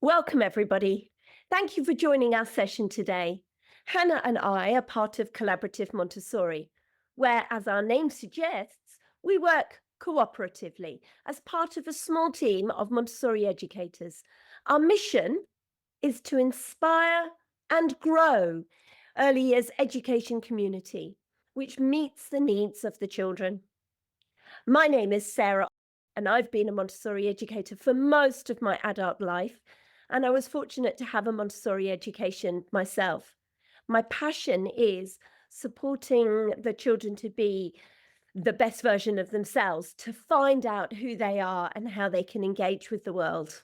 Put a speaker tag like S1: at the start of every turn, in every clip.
S1: Welcome, everybody. Thank you for joining our session today. Hannah and I are part of Collaborative Montessori, where, as our name suggests, we work cooperatively as part of a small team of Montessori educators. Our mission is to inspire and grow early years education community, which meets the needs of the children. My name is Sarah, and I've been a Montessori educator for most of my adult life, and I was fortunate to have a Montessori education myself. My passion is supporting the children to be the best version of themselves, to find out who they are and how they can engage with the world.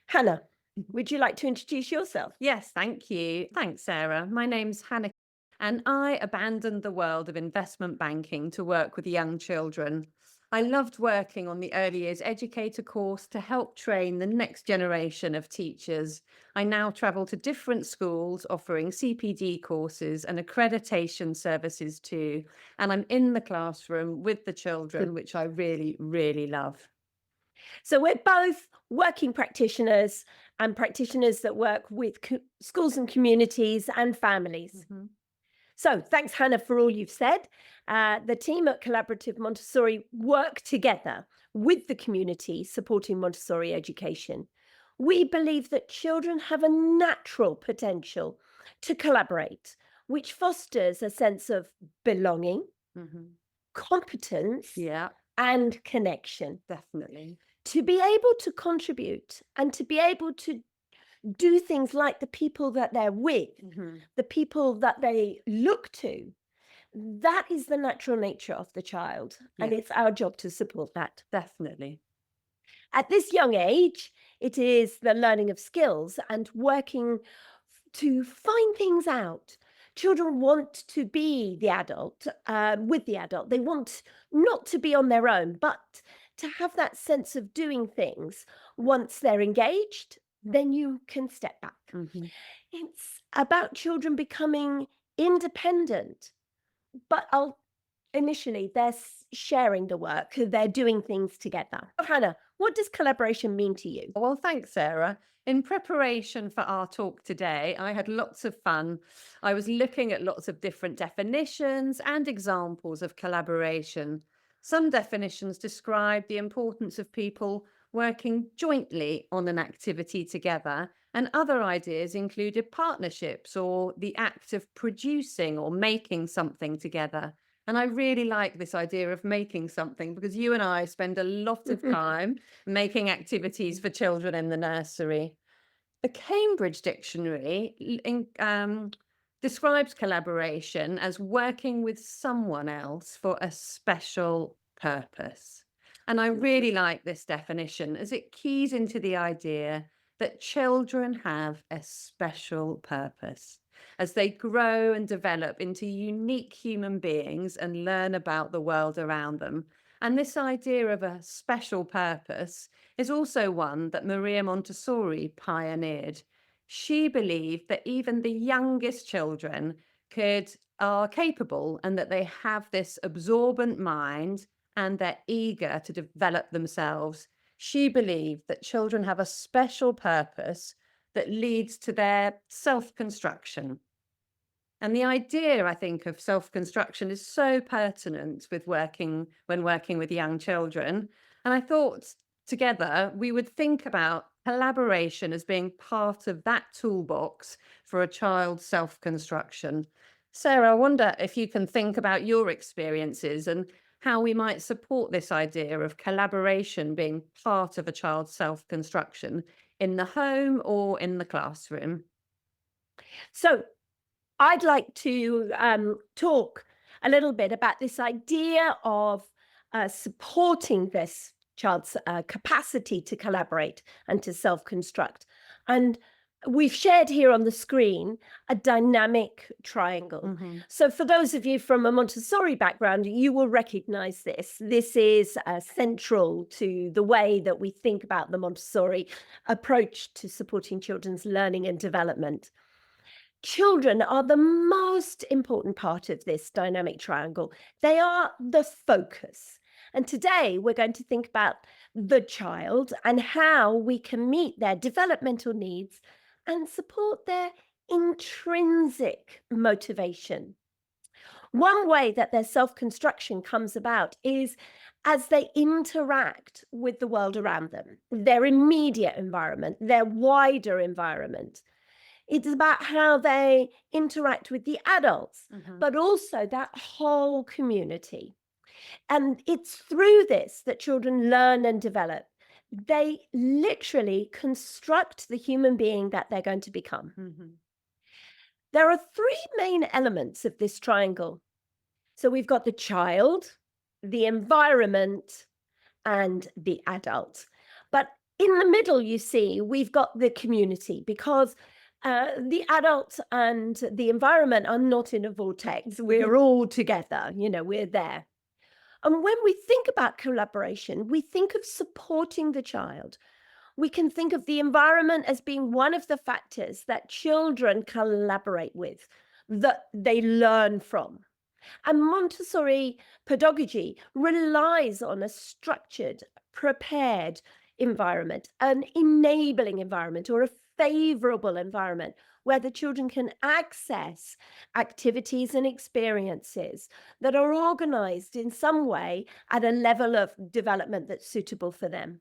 S1: Hannah, would you like to introduce yourself?
S2: Yes, thank you. Thanks, Sarah. My name's Hannah, and I abandoned the world of investment banking to work with young children. I loved working on the early years educator course to help train the next generation of teachers. I now travel to different schools offering CPD courses and accreditation services too. And I'm in the classroom with the children, which I really, really love.
S1: So we're both working practitioners and practitioners that work with schools and communities and families.
S2: Mhm.
S1: So thanks, Hannah, for all you've said. The team at Collaborative Montessori work together with the community supporting Montessori education. We believe that children have a natural potential to collaborate, which fosters a sense of belonging,
S2: Mhm.
S1: competence,
S2: Yeah,
S1: and connection.
S2: definitely.
S1: To be able to contribute and to be able to do things like the people that they're with,
S2: Mhm.
S1: the people that they look to, that is the natural nature of the child, and
S2: Yeah,
S1: it's our job to support that.
S2: definitely.
S1: At this young age, it is the learning of skills and working to find things out. Children want to be the adult, with the adult. They want not to be on their own, but to have that sense of doing things. Once they're engaged, then you can step back.
S2: Mhm.
S1: It's about children becoming independent, but initially they're sharing the work, they're doing things together. Hannah, what does collaboration mean to you?
S2: Well, thanks, Sarah. In preparation for our talk today, I had lots of fun. I was looking at lots of different definitions and examples of collaboration. Some definitions describe the importance of people working jointly on an activity together, and other ideas included partnerships or the act of producing or making something together. And I really like this idea of making something because you and I spend a lot of time making activities for children in the nursery. The Cambridge Dictionary describes collaboration as working with someone else for a special purpose. And I really like this definition as it keys into the idea that children have a special purpose as they grow and develop into unique human beings and learn about the world around them. And this idea of a special purpose is also one that Maria Montessori pioneered. She believed that even the youngest children are capable and that they have this absorbent mind and they're eager to develop themselves. She believed that children have a special purpose that leads to their self-construction. And the idea, I think, of self-construction is so pertinent with working with young children. And I thought together we would think about collaboration as being part of that toolbox for a child's self-construction. Sarah, I wonder if you can think about your experiences and how we might support this idea of collaboration being part of a child's self-construction in the home or in the classroom.
S1: So I'd like to talk a little bit about this idea of supporting this child's capacity to collaborate and to self construct. And we've shared here on the screen a dynamic triangle.
S2: Mhm.
S1: So, for those of you from a Montessori background, you will recognize this. This is central to the way that we think about the Montessori approach to supporting children's learning and development. Children are the most important part of this dynamic triangle. They are the focus. And today we're going to think about the child and how we can meet their developmental needs and support their intrinsic motivation. One way that their self construction comes about is as they interact with the world around them, their immediate environment, their wider environment. It's about how they interact with the adults,
S2: Mhm.
S1: but also that whole community. And it's through this that children learn and develop. They literally construct the human being that they're going to become.
S2: Mhm.
S1: There are three main elements of this triangle. So we've got the child, the environment, and the adult. But in the middle, you see, we've got the community because the adult and the environment are not in a vortex. We're all together, we're there. And when we think about collaboration, we think of supporting the child. We can think of the environment as being one of the factors that children collaborate with, that they learn from. And Montessori pedagogy relies on a structured, prepared environment, an enabling environment, or a favorable environment where the children can access activities and experiences that are organized in some way at a level of development that's suitable for them.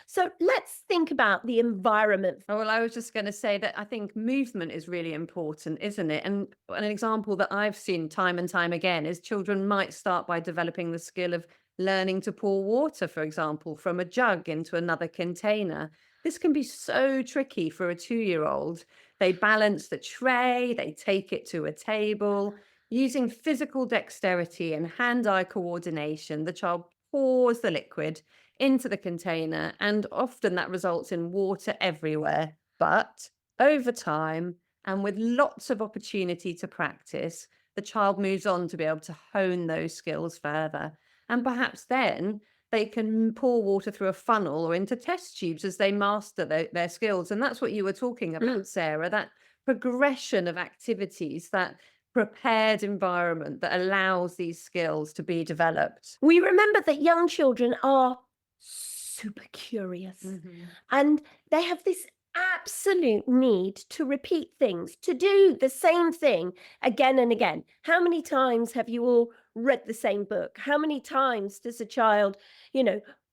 S1: So let's think about the environment.
S2: Oh, well, I was just going to say that I think movement is really important, isn't it? And an example that I've seen time and time again is children might start by developing the skill of learning to pour water, for example, from a jug into another container. This can be so tricky for a 2-year-old. They balance the tray, they take it to a table. Using physical dexterity and hand eye coordination, the child pours the liquid into the container, and often that results in water everywhere. But over time, and with lots of opportunity to practice, the child moves on to be able to hone those skills further. And perhaps then they can pour water through a funnel or into test tubes as they master their skills. And that's what you were talking about, Sarah, that progression of activities, that prepared environment that allows these skills to be developed.
S1: We remember that young children are super curious
S2: Mhm.
S1: and they have this absolute need to repeat things, to do the same thing again and again. How many times have you all read the same book? How many times does a child,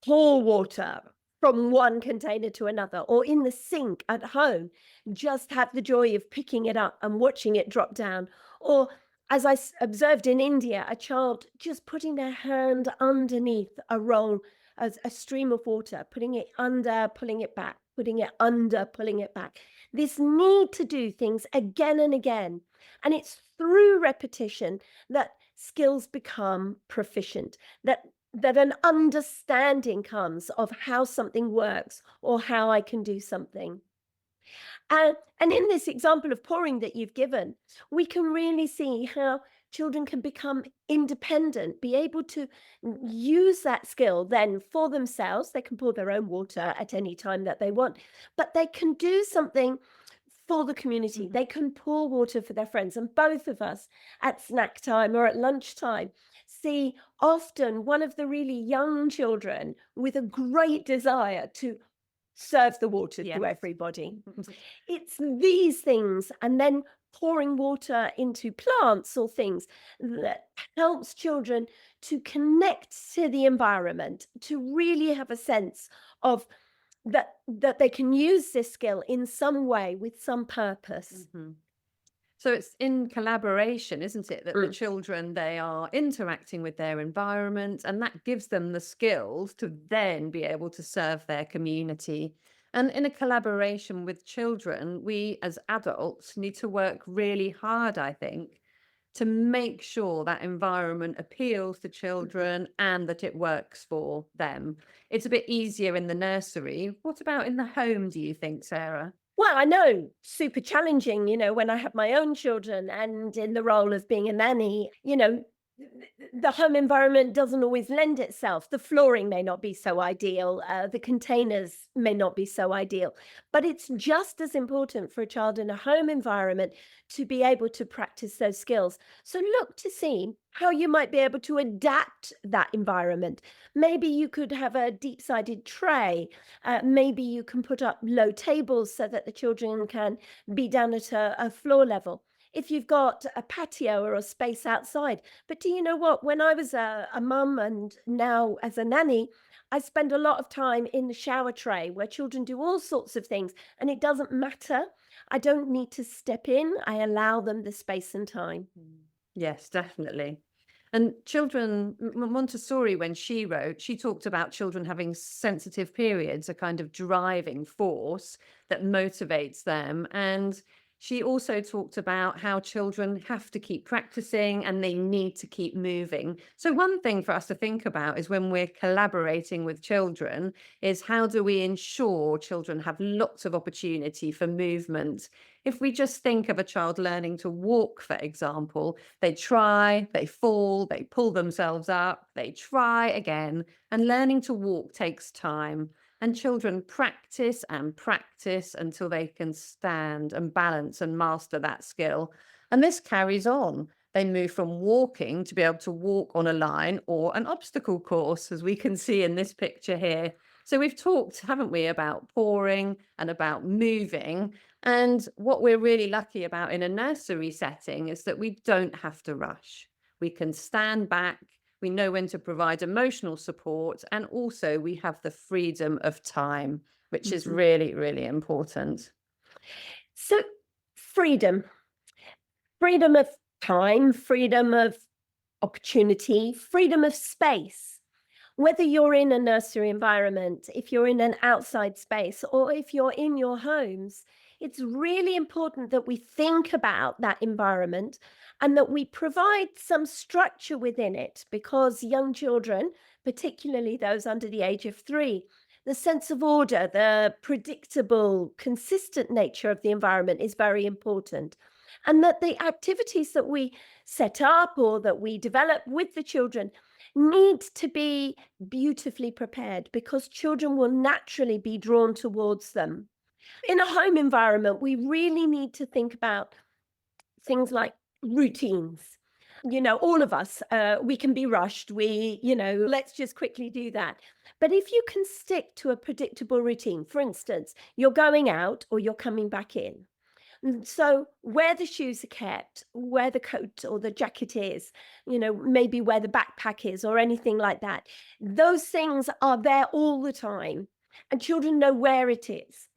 S1: pour water from one container to another, or in the sink at home, just have the joy of picking it up and watching it drop down? Or as observed in India, a child just putting their hand underneath a roll, as a stream of water, putting it under, pulling it back, putting it under, pulling it back. This need to do things again and again. And it's through repetition that skills become proficient, that an understanding comes of how something works or how I can do something. And in this example of pouring that you've given, we can really see how children can become independent, be able to use that skill then for themselves. They can pour their own water at any time that they want, but they can do something for the community.
S2: Mhm.
S1: They can pour water for their friends. And both of us at snack time or at lunchtime see often one of the really young children with a great desire to serve the water
S2: Yes.
S1: to everybody. It's these things, and then pouring water into plants or things that helps children to connect to the environment, to really have a sense of that they can use this skill in some way with some purpose.
S2: Mhm. So it's in collaboration, isn't it, that the
S1: Mm.
S2: children, they are interacting with their environment, and that gives them the skills to then be able to serve their community. And in a collaboration with children, we as adults need to work really hard, I think, to make sure that environment appeals to children and that it works for them. It's a bit easier in the nursery. What about in the home, do you think, Sarah?
S1: Well, I know, super challenging, when I have my own children and in the role of being a nanny, the home environment doesn't always lend itself. The flooring may not be so ideal, the containers may not be so ideal, but it's just as important for a child in a home environment to be able to practice those skills. So look to see how you might be able to adapt that environment. Maybe you could have a deep sided tray. Maybe you can put up low tables so that the children can be down at a floor level. If you've got a patio or a space outside. But do you know what? When I was a mum and now as a nanny, I spend a lot of time in the shower tray where children do all sorts of things, and it doesn't matter. I don't need to step in, I allow them the space and time.
S2: Mm. Yes, definitely. And children, Montessori, when she wrote, she talked about children having sensitive periods, a kind of driving force that motivates them. And she also talked about how children have to keep practicing and they need to keep moving. So, one thing for us to think about is when we're collaborating with children, is how do we ensure children have lots of opportunity for movement? If we just think of a child learning to walk, for example, they try, they fall, they pull themselves up, they try again. And learning to walk takes time. And children practice and practice until they can stand and balance and master that skill. And this carries on. They move from walking to be able to walk on a line or an obstacle course, as we can see in this picture here. So we've talked, haven't we, about pouring and about moving. And what we're really lucky about in a nursery setting is that we don't have to rush. We can stand back, we know when to provide emotional support, and also we have the freedom of time, which is
S1: Mhm.
S2: really, really important.
S1: So, freedom, freedom of time, freedom of opportunity, freedom of space. Whether you're in a nursery environment, if you're in an outside space, or if you're in your homes, it's really important that we think about that environment and that we provide some structure within it because young children, particularly those under the age of 3, the sense of order, the predictable, consistent nature of the environment is very important. And that the activities that we set up or that we develop with the children need to be beautifully prepared because children will naturally be drawn towards them. In a home environment, we really need to think about things like routines. All of us, we can be rushed. Let's just quickly do that. But if you can stick to a predictable routine, for instance, you're going out or you're coming back in. So where the shoes are kept, where the coat or the jacket is, maybe where the backpack is or anything like that, those things are there all the time. And children know where it is.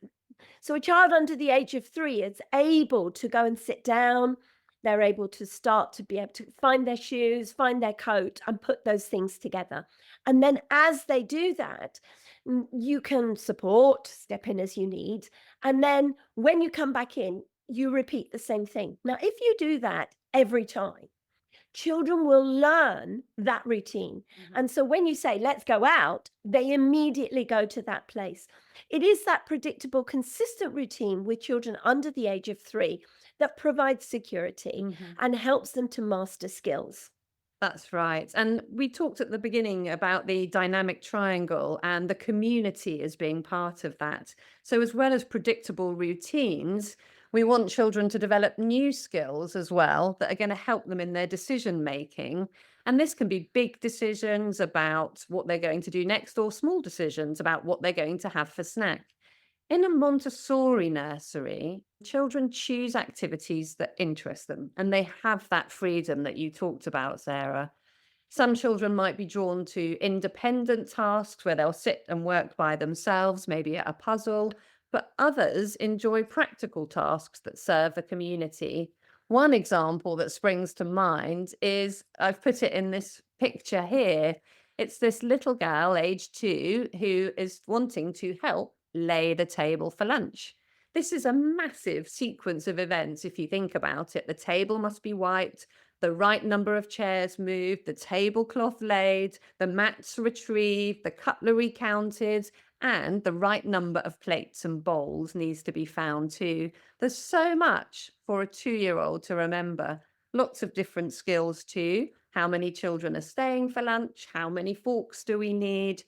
S1: So a child under the age of 3 is able to go and sit down. They're able to start to be able to find their shoes, find their coat, and put those things together. And then as they do that, you can support, step in as you need. And then when you come back in, you repeat the same thing. Now, if you do that every time, children will learn that routine.
S2: Mhm.
S1: And so when you say, let's go out, they immediately go to that place. It is that predictable, consistent routine with children under the age of 3 that provides security
S2: Mhm.
S1: and helps them to master skills.
S2: That's right. And we talked at the beginning about the dynamic triangle and the community as being part of that. So, as well as predictable routines, we want children to develop new skills as well that are going to help them in their decision making. And this can be big decisions about what they're going to do next, or small decisions about what they're going to have for snack. In a Montessori nursery, children choose activities that interest them and they have that freedom that you talked about, Sarah. Some children might be drawn to independent tasks where they'll sit and work by themselves, maybe at a puzzle, but others enjoy practical tasks that serve the community. One example that springs to mind is I've put it in this picture here. It's this little girl, age 2, who is wanting to help lay the table for lunch. This is a massive sequence of events if you think about it. The table must be wiped, the right number of chairs moved, the tablecloth laid, the mats retrieved, the cutlery counted, and the right number of plates and bowls needs to be found too. There's so much for a 2-year-old to remember. Lots of different skills too. How many children are staying for lunch? How many forks do we need?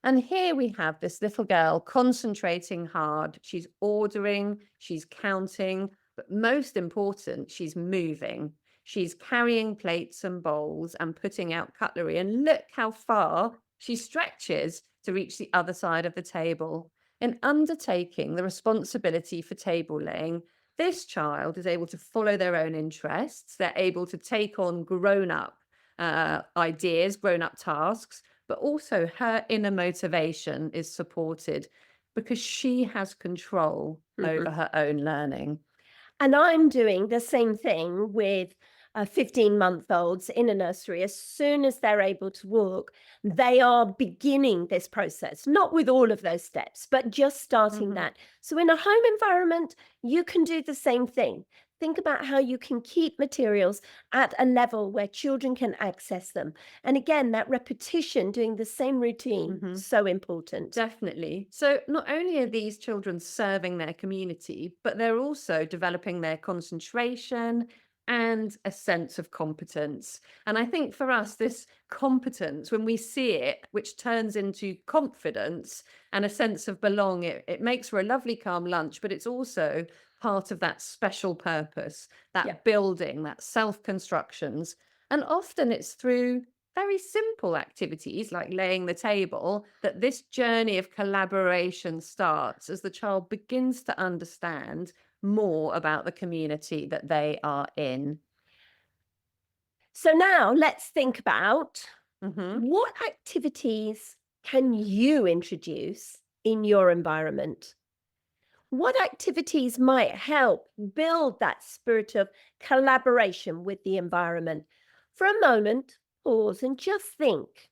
S2: And here we have this little girl concentrating hard. She's ordering, she's counting, but most important, she's moving. She's carrying plates and bowls and putting out cutlery. And look how far she stretches to reach the other side of the table. In undertaking the responsibility for table laying, this child is able to follow their own interests. They're able to take on grown up ideas, grown up tasks, but also her inner motivation is supported because she has control over her own learning.
S1: And I'm doing the same thing with 15-month-olds in a nursery. As soon as they're able to walk, they are beginning this process, not with all of those steps, but just starting that. So in a home environment, you can do the same thing. Think about how you can keep materials at a level where children can access them. And again, that repetition, doing the same routine, so important.
S2: Definitely. So not only are these children serving their community, but they're also developing their concentration and a sense of competence. And I think for us, this competence, when we see it, which turns into confidence and a sense of belong, it makes for a lovely, calm lunch, but it's also part of that special purpose, that
S1: Yeah.
S2: building, that self-constructions. And often it's through very simple activities like laying the table that this journey of collaboration starts as the child begins to understand more about the community that they are in.
S1: So now let's think about
S2: Hmm.
S1: what activities can you introduce in your environment? What activities might help build that spirit of collaboration with the environment? For a moment, pause and just think.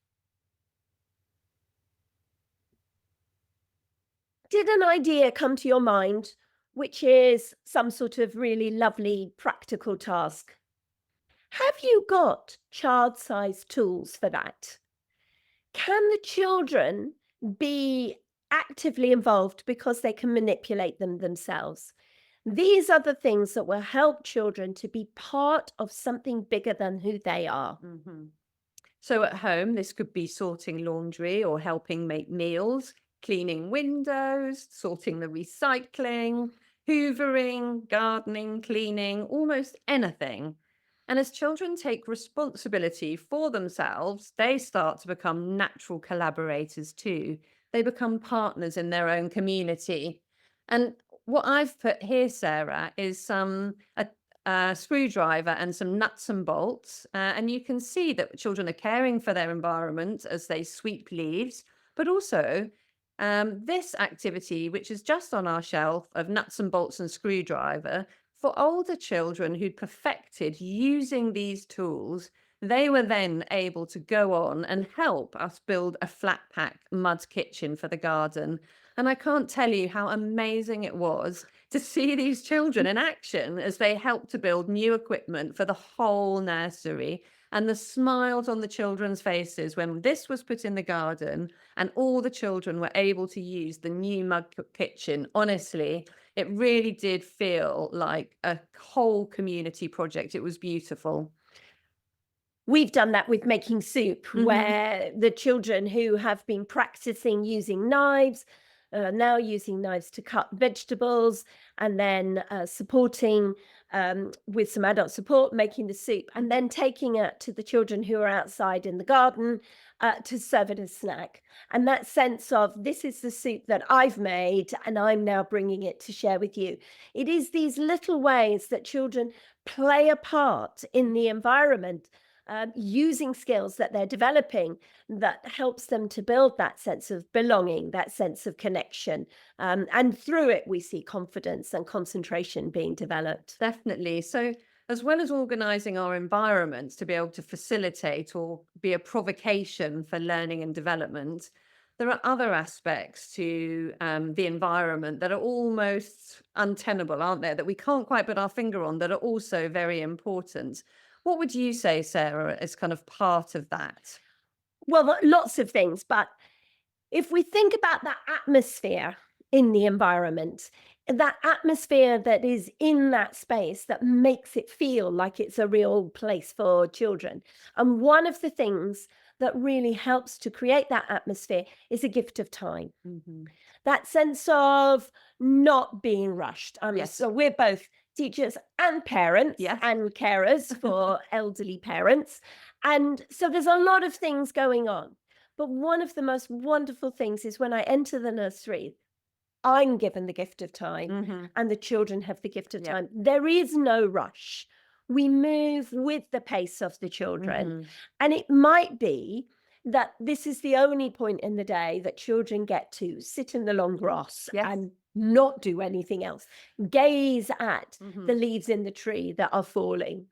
S1: Did an idea come to your mind which is some sort of really lovely practical task? Have you got child-sized tools for that? Can the children be actively involved because they can manipulate them themselves? These are the things that will help children to be part of something bigger than who they are.
S2: So at home, this could be sorting laundry or helping make meals, cleaning windows, sorting the recycling, hoovering, gardening, cleaning, almost anything. And as children take responsibility for themselves, they start to become natural collaborators too. They become partners in their own community. And what I've put here, Sarah, is a screwdriver and some nuts and bolts. And you can see that children are caring for their environment as they sweep leaves, but also this activity, which is just on our shelf of nuts and bolts and screwdriver, for older children who'd perfected using these tools, they were then able to go on and help us build a flat pack mud kitchen for the garden. And I can't tell you how amazing it was to see these children in action as they helped to build new equipment for the whole nursery. And the smiles on the children's faces when this was put in the garden and all the children were able to use the new kitchen. Honestly, it really did feel like a whole community project. It was beautiful.
S1: We've done that with making soup, where the children who have been practicing using knives are now using knives to cut vegetables, and then supporting with some adult support, making the soup, and then taking it to the children who are outside in the garden to serve it as snack. And that sense of, this is the soup that I've made, and I'm now bringing it to share with you. It is these little ways that children play a part in the environment, using skills that they're developing, that helps them to build that sense of belonging, that sense of connection. And through it, we see confidence and concentration being developed.
S2: Definitely. So, as well as organizing our environments to be able to facilitate or be a provocation for learning and development, there are other aspects to the environment that are almost untenable, aren't there? That we can't quite put our finger on, that are also very important. What would you say, Sarah, is kind of part of that?
S1: Well, lots of things, but if we think about that atmosphere in the environment, that atmosphere that is in that space that makes it feel like it's a real place for children. And one of the things that really helps to create that atmosphere is a gift of time.
S2: Mhm.
S1: That sense of not being rushed.
S2: Yes.
S1: So we're both teachers and parents
S2: Yes.
S1: and carers for elderly parents. And so there's a lot of things going on. But one of the most wonderful things is when I enter the nursery, I'm given the gift of time
S2: Mhm.
S1: and the children have the gift of
S2: Yep.
S1: time. There is no rush. We move with the pace of the children.
S2: Mhm.
S1: And it might be that this is the only point in the day that children get to sit in the long grass
S2: Yes.
S1: and not do anything else, gaze at
S2: Mhm.
S1: the leaves in the tree that are falling.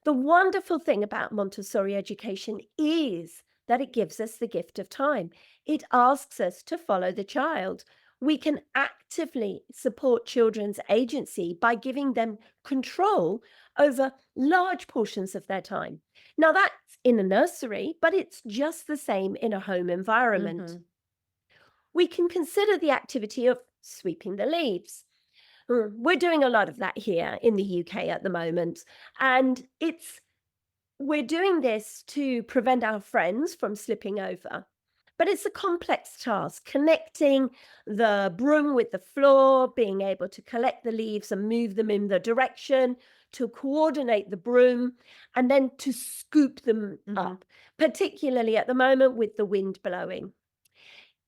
S1: The wonderful thing about Montessori education is that it gives us the gift of time. It asks us to follow the child. We can actively support children's agency by giving them control over large portions of their time. Now, that's in a nursery, but it's just the same in a home environment.
S2: Mhm.
S1: We can consider the activity of sweeping the leaves. We're doing a lot of that here in the UK at the moment. And we're doing this to prevent our friends from slipping over. But it's a complex task, connecting the broom with the floor, being able to collect the leaves and move them in the direction, to coordinate the broom, and then to scoop them
S2: Mhm.
S1: up, particularly at the moment with the wind blowing.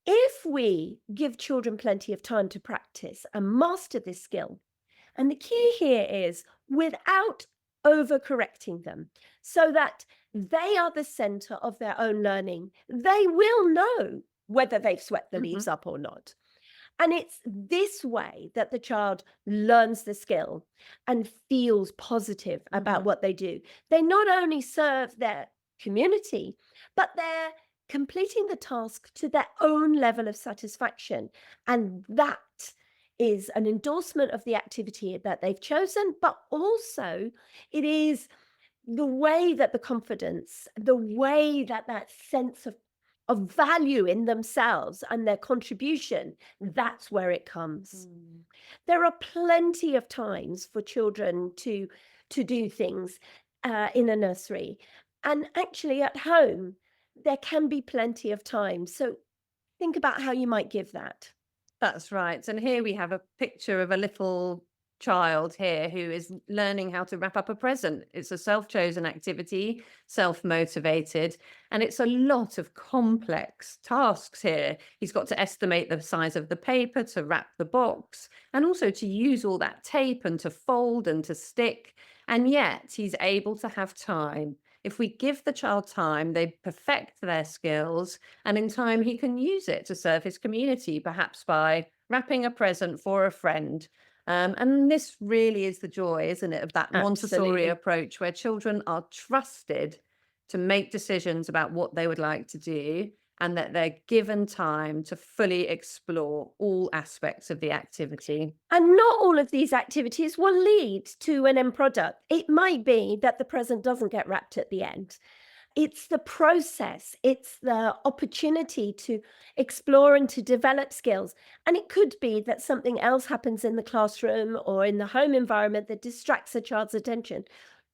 S1: If we give children plenty of time to practice and master this skill, and the key here is without overcorrecting them, so that they are the center of their own learning. They will know whether they've swept the leaves
S2: Mhm.
S1: up or not. And it's this way that the child learns the skill and feels positive about
S2: Mhm.
S1: what they do. They not only serve their community, but they're completing the task to their own level of satisfaction. And that is an endorsement of the activity that they've chosen, but also it is the way that the confidence, the way that that sense of value in themselves and their contribution, that's where it comes.
S2: Mm.
S1: There are plenty of times for children to do things in a nursery, and actually at home there can be plenty of time. So think about how you might give that.
S2: That's right. And here we have a picture of a little child here who is learning how to wrap up a present. It's a self-chosen activity, self-motivated, and it's a lot of complex tasks here. He's got to estimate the size of the paper to wrap the box and also to use all that tape and to fold and to stick. And yet he's able to have time. If we give the child time, they perfect their skills and in time, he can use it to serve his community, perhaps by wrapping a present for a friend. And this really is the joy, isn't it, of that Montessori
S1: Absolutely.
S2: approach where children are trusted to make decisions about what they would like to do and that they're given time to fully explore all aspects of the activity.
S1: And not all of these activities will lead to an end product. It might be that the present doesn't get wrapped at the end. It's the process, it's the opportunity to explore and to develop skills. And it could be that something else happens in the classroom or in the home environment that distracts a child's attention.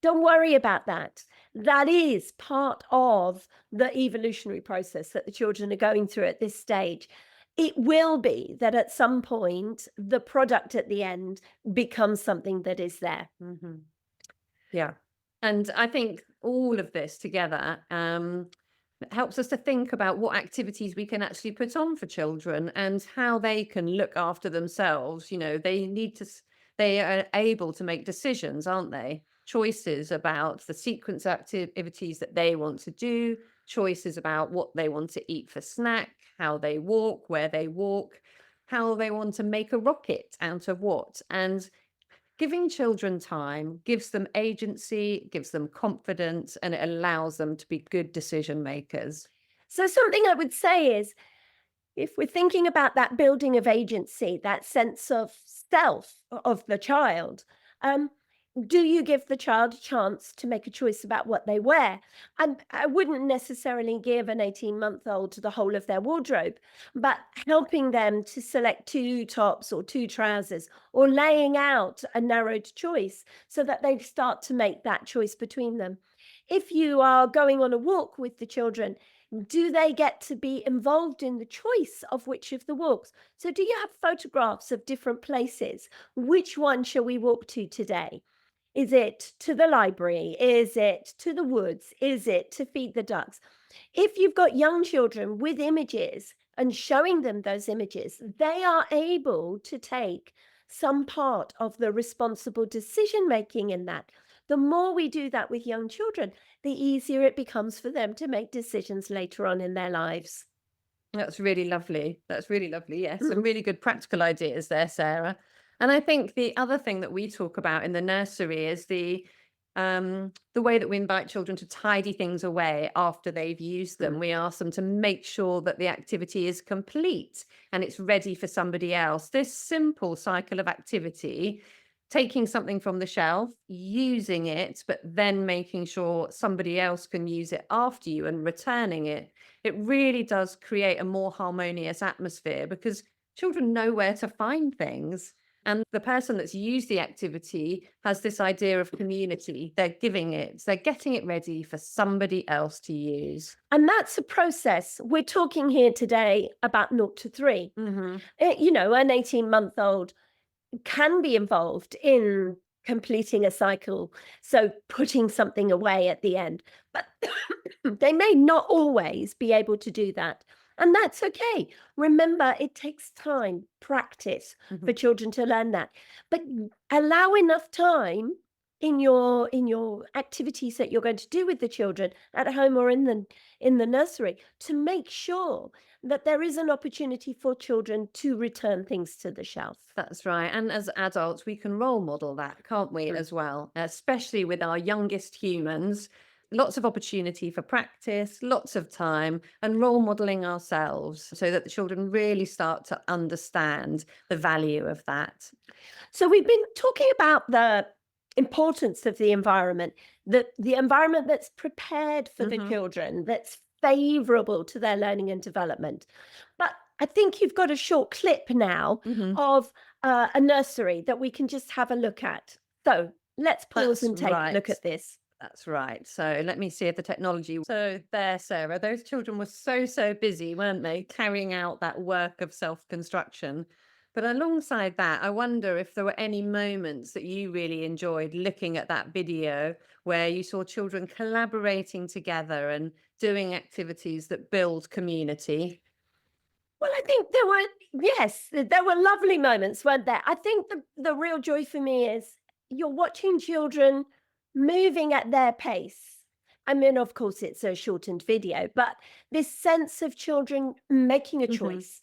S1: Don't worry about that. That is part of the evolutionary process that the children are going through at this stage. It will be that at some point, the product at the end becomes something that is there.
S2: Mhm. Yeah. And I think all of this together helps us to think about what activities we can actually put on for children and how they can look after themselves. They need to, they are able to make decisions, aren't they? Choices about the sequence of activities that they want to do, choices about what they want to eat for snack, how they walk, where they walk, how they want to make a rocket out of what. And giving children time gives them agency, gives them confidence, and it allows them to be good decision makers.
S1: So, something I would say is if we're thinking about that building of agency, that sense of self of the child, um, Do you give the child a chance to make a choice about what they wear? And I wouldn't necessarily give an 18-month-old the whole of their wardrobe, but helping them to select two tops or two trousers, or laying out a narrowed choice so that they start to make that choice between them. If you are going on a walk with the children, do they get to be involved in the choice of which of the walks? So, do you have photographs of different places? Which one shall we walk to today? Is it to the library? Is it to the woods? Is it to feed the ducks? If you've got young children with images and showing them those images, they are able to take some part of the responsible decision making in that. The more we do that with young children, the easier it becomes for them to make decisions later on in their lives.
S2: That's really lovely. That's really lovely. Yes, some really good practical ideas there, Sarah. And I think the other thing that we talk about in the nursery is the way that we invite children to tidy things away after they've used them. We ask them to make sure that the activity is complete and it's ready for somebody else. This simple cycle of activity, taking something from the shelf, using it, but then making sure somebody else can use it after you and returning it, it really does create a more harmonious atmosphere because children know where to find things. And the person that's used the activity has this idea of community. They're giving it, they're getting it ready for somebody else to use.
S1: And that's a process. We're talking here today about 0 to 3.
S2: Hmm.
S1: An 18-month-old can be involved in completing a cycle, so putting something away at the end, but they may not always be able to do that. And that's okay. Remember, it takes time, practice
S2: Hmm.
S1: for children to learn that. But allow enough time in your activities that you're going to do with the children at home or in the nursery to make sure that there is an opportunity for children to return things to the shelf.
S2: That's right. And as adults, we can role model that, can't we,
S1: Mm.
S2: as well? Especially with our youngest humans. Lots of opportunity for practice, lots of time, and role modeling ourselves so that the children really start to understand the value of that.
S1: So we've been talking about the importance of the environment, the environment that's prepared for the
S2: Hmm.
S1: children, that's favorable to their learning and development. But I think you've got a short clip now
S2: Hmm.
S1: of a nursery that we can just have a look at. So let's pause
S2: That's
S1: and take a look
S2: right.
S1: at this.
S2: That's right. So let me see if the technology. So there, Sarah, those children were so busy, weren't they, carrying out that work of self construction. But alongside that, I wonder if there were any moments that you really enjoyed looking at that video where you saw children collaborating together and doing activities that build community.
S1: Well, I think there were, yes, there were lovely moments, weren't there? I think the real joy for me is you're watching children moving at their pace. I mean, of course, it's a shortened video, but this sense of children making a
S2: Hmm.
S1: choice,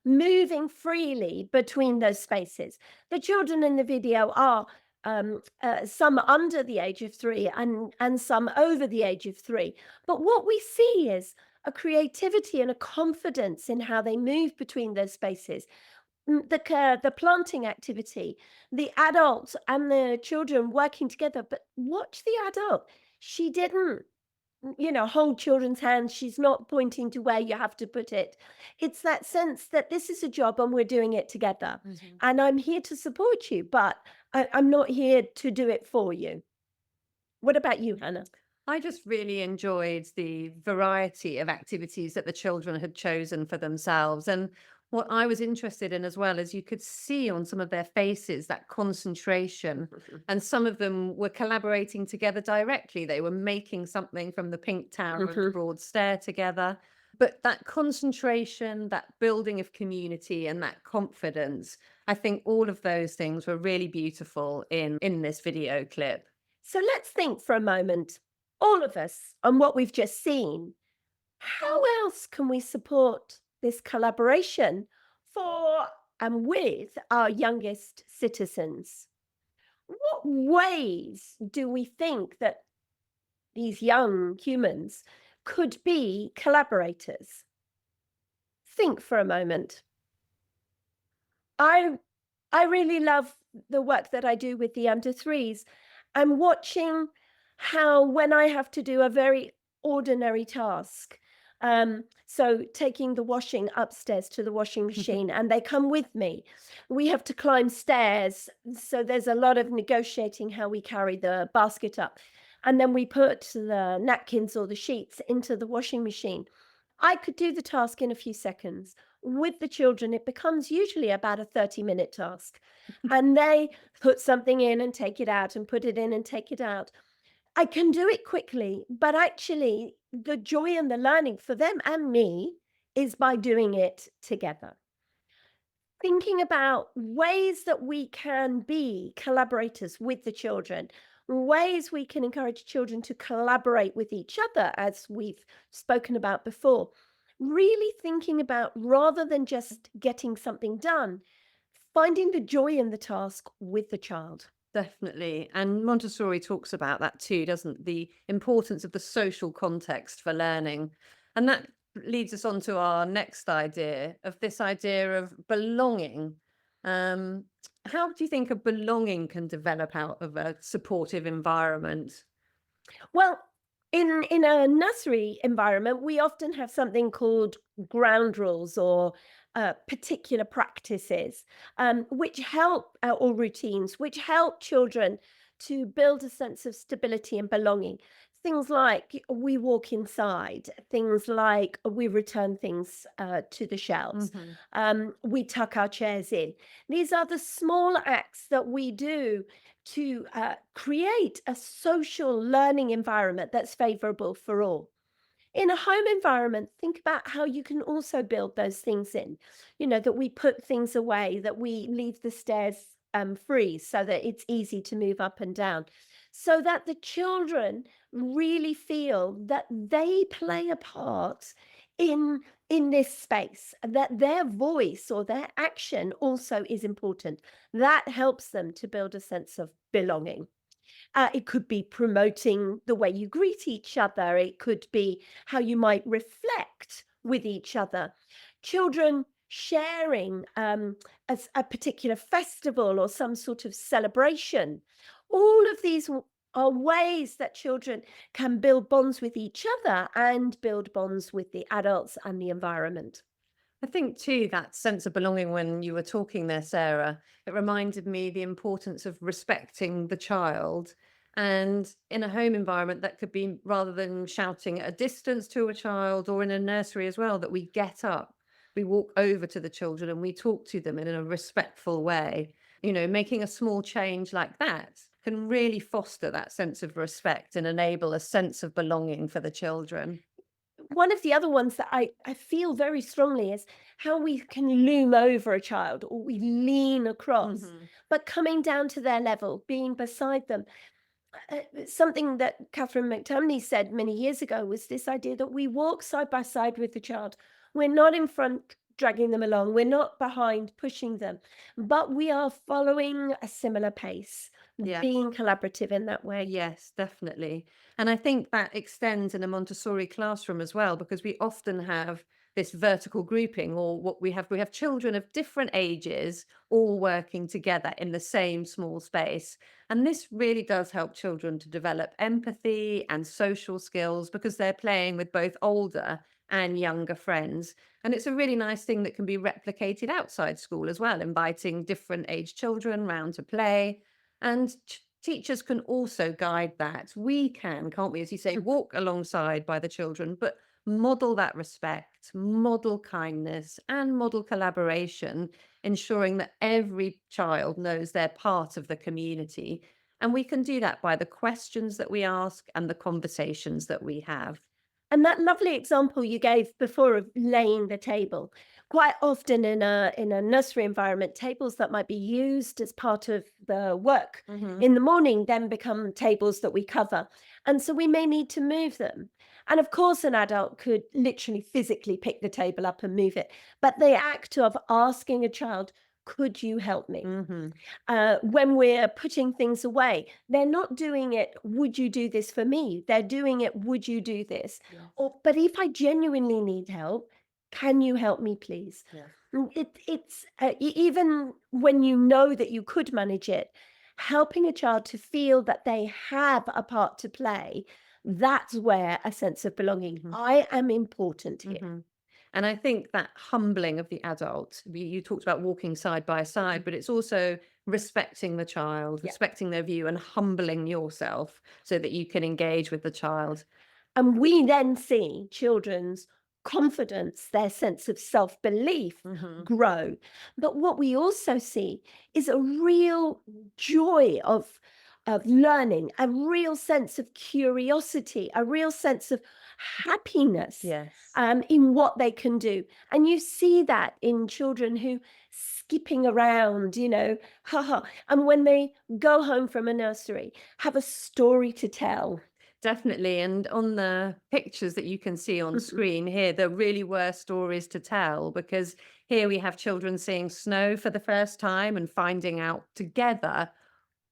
S1: moving freely between those spaces. The children in the video are some under the age of 3 and some over the age of 3. But what we see is a creativity and a confidence in how they move between those spaces. The planting activity, the adults and the children working together. But watch the adult. She didn't, hold children's hands. She's not pointing to where you have to put it. It's that sense that this is a job and we're doing it together.
S2: Hmm.
S1: And I'm here to support you, but I'm not here to do it for you. What about you, Hannah?
S2: I just really enjoyed the variety of activities that the children had chosen for themselves. And what I was interested in as well is you could see on some of their faces that concentration. And some of them were collaborating together directly. They were making something from the pink tower of the
S1: Mhm.
S2: broad stair together. But that concentration, that building of community, and that confidence, I think all of those things were really beautiful in this video clip.
S1: So let's think for a moment, all of us, on what we've just seen. How else can we support this collaboration for and with our youngest citizens? What ways do we think that these young humans could be collaborators? Think for a moment. I I really love the work that I do with the under threes. I'm watching how, when I have to do a very ordinary task, so taking the washing upstairs to the washing machine, and they come with me, we have to climb stairs. So there's a lot of negotiating how we carry the basket up. And then we put the napkins or the sheets into the washing machine. I could do the task in a few seconds. With the children, it becomes usually about a 30-minute task. And they put something in and take it out and put it in and take it out. I can do it quickly, but actually, the joy and the learning for them and me is by doing it together. Thinking about ways that we can be collaborators with the children, ways we can encourage children to collaborate with each other, as we've spoken about before. Really thinking about, rather than just getting something done, finding the joy in the task with the child.
S2: Definitely. And Montessori talks about that too, doesn't the importance of the social context for learning. And that leads us on to our next idea of this idea of belonging. Um, how do you think a belonging can develop out of a supportive environment?
S1: Well, in a nursery environment, we often have something called ground rules, or particular practices, which help, or routines, which help children to build a sense of stability and belonging. Things like we walk inside, things like we return things to the shelves,
S2: Hmm.
S1: we tuck our chairs in. These are the small acts that we do to create a social learning environment that's favorable for all. In a home environment, think about how you can also build those things in. That we put things away, that we leave the stairs free so that it's easy to move up and down, so that the children really feel that they play a part in in this space, that their voice or their action also is important. That helps them to build a sense of belonging. It could be promoting the way you greet each other. It could be how you might reflect with each other. Children sharing as a particular festival or some sort of celebration. All of these are ways that children can build bonds with each other and build bonds with the adults and the environment.
S2: I think too that sense of belonging when you were talking there, Sarah, it reminded me the importance of respecting the child. And in a home environment, that could be rather than shouting at a distance to a child, or in a nursery as well, that we get up, we walk over to the children and we talk to them in a respectful way. Making a small change like that can really foster that sense of respect and enable a sense of belonging for the children.
S1: One of the other ones that I feel very strongly is how we can loom over a child, or we lean across,
S2: Hmm.
S1: but coming down to their level, being beside them. Something that Catherine McTumney said many years ago was this idea that we walk side by side with the child. We're not in front dragging them along, we're not behind pushing them, but we are following a similar pace,
S2: Yeah.
S1: being collaborative in that way.
S2: Yes, definitely. And I think that extends in a Montessori classroom as well, because we often have this vertical grouping, or what we have children of different ages all working together in the same small space. And this really does help children to develop empathy and social skills, because they're playing with both older and younger friends. And it's a really nice thing that can be replicated outside school as well, inviting different age children round to play. And teachers can also guide that. We can, can't we, as you say, walk alongside by the children, but model that respect, model kindness, and model collaboration, ensuring that every child knows they're part of the community. And we can do that by the questions that we ask and the conversations that we have.
S1: And that lovely example you gave before of laying the table, quite often in a nursery environment, tables that might be used as part of the work
S2: Hmm.
S1: in the morning then become tables that we cover. And so we may need to move them. And of course, an adult could literally physically pick the table up and move it. But the act of asking a child, could you help me?
S2: Hmm.
S1: When we're putting things away, they're not doing it, would you do this for me? They're doing it, would you do this?
S2: Yes.
S1: Or, but if I genuinely need help, can you help me, please?
S2: Yeah.
S1: Even when you know that you could manage it, helping a child to feel that they have a part to play, that's where a sense of belonging,
S2: Mhm.
S1: I am important here.
S2: Mhm. And I think that humbling of the adult, you talked about walking side by side,
S1: Mhm.
S2: but it's also respecting the child,
S1: Yeah.
S2: respecting their view, and humbling yourself so that you can engage with the child.
S1: And we then see children's confidence, their sense of self belief
S2: Hmm.
S1: grow. But what we also see is a real joy of learning, a real sense of curiosity, a real sense of happiness
S2: Yes.
S1: in what they can do. And you see that in children who skipping around, haha. And when they go home from a nursery, have a story to tell.
S2: Definitely. And on the pictures that you can see on screen here, there really were stories to tell because here we have children seeing snow for the first time and finding out together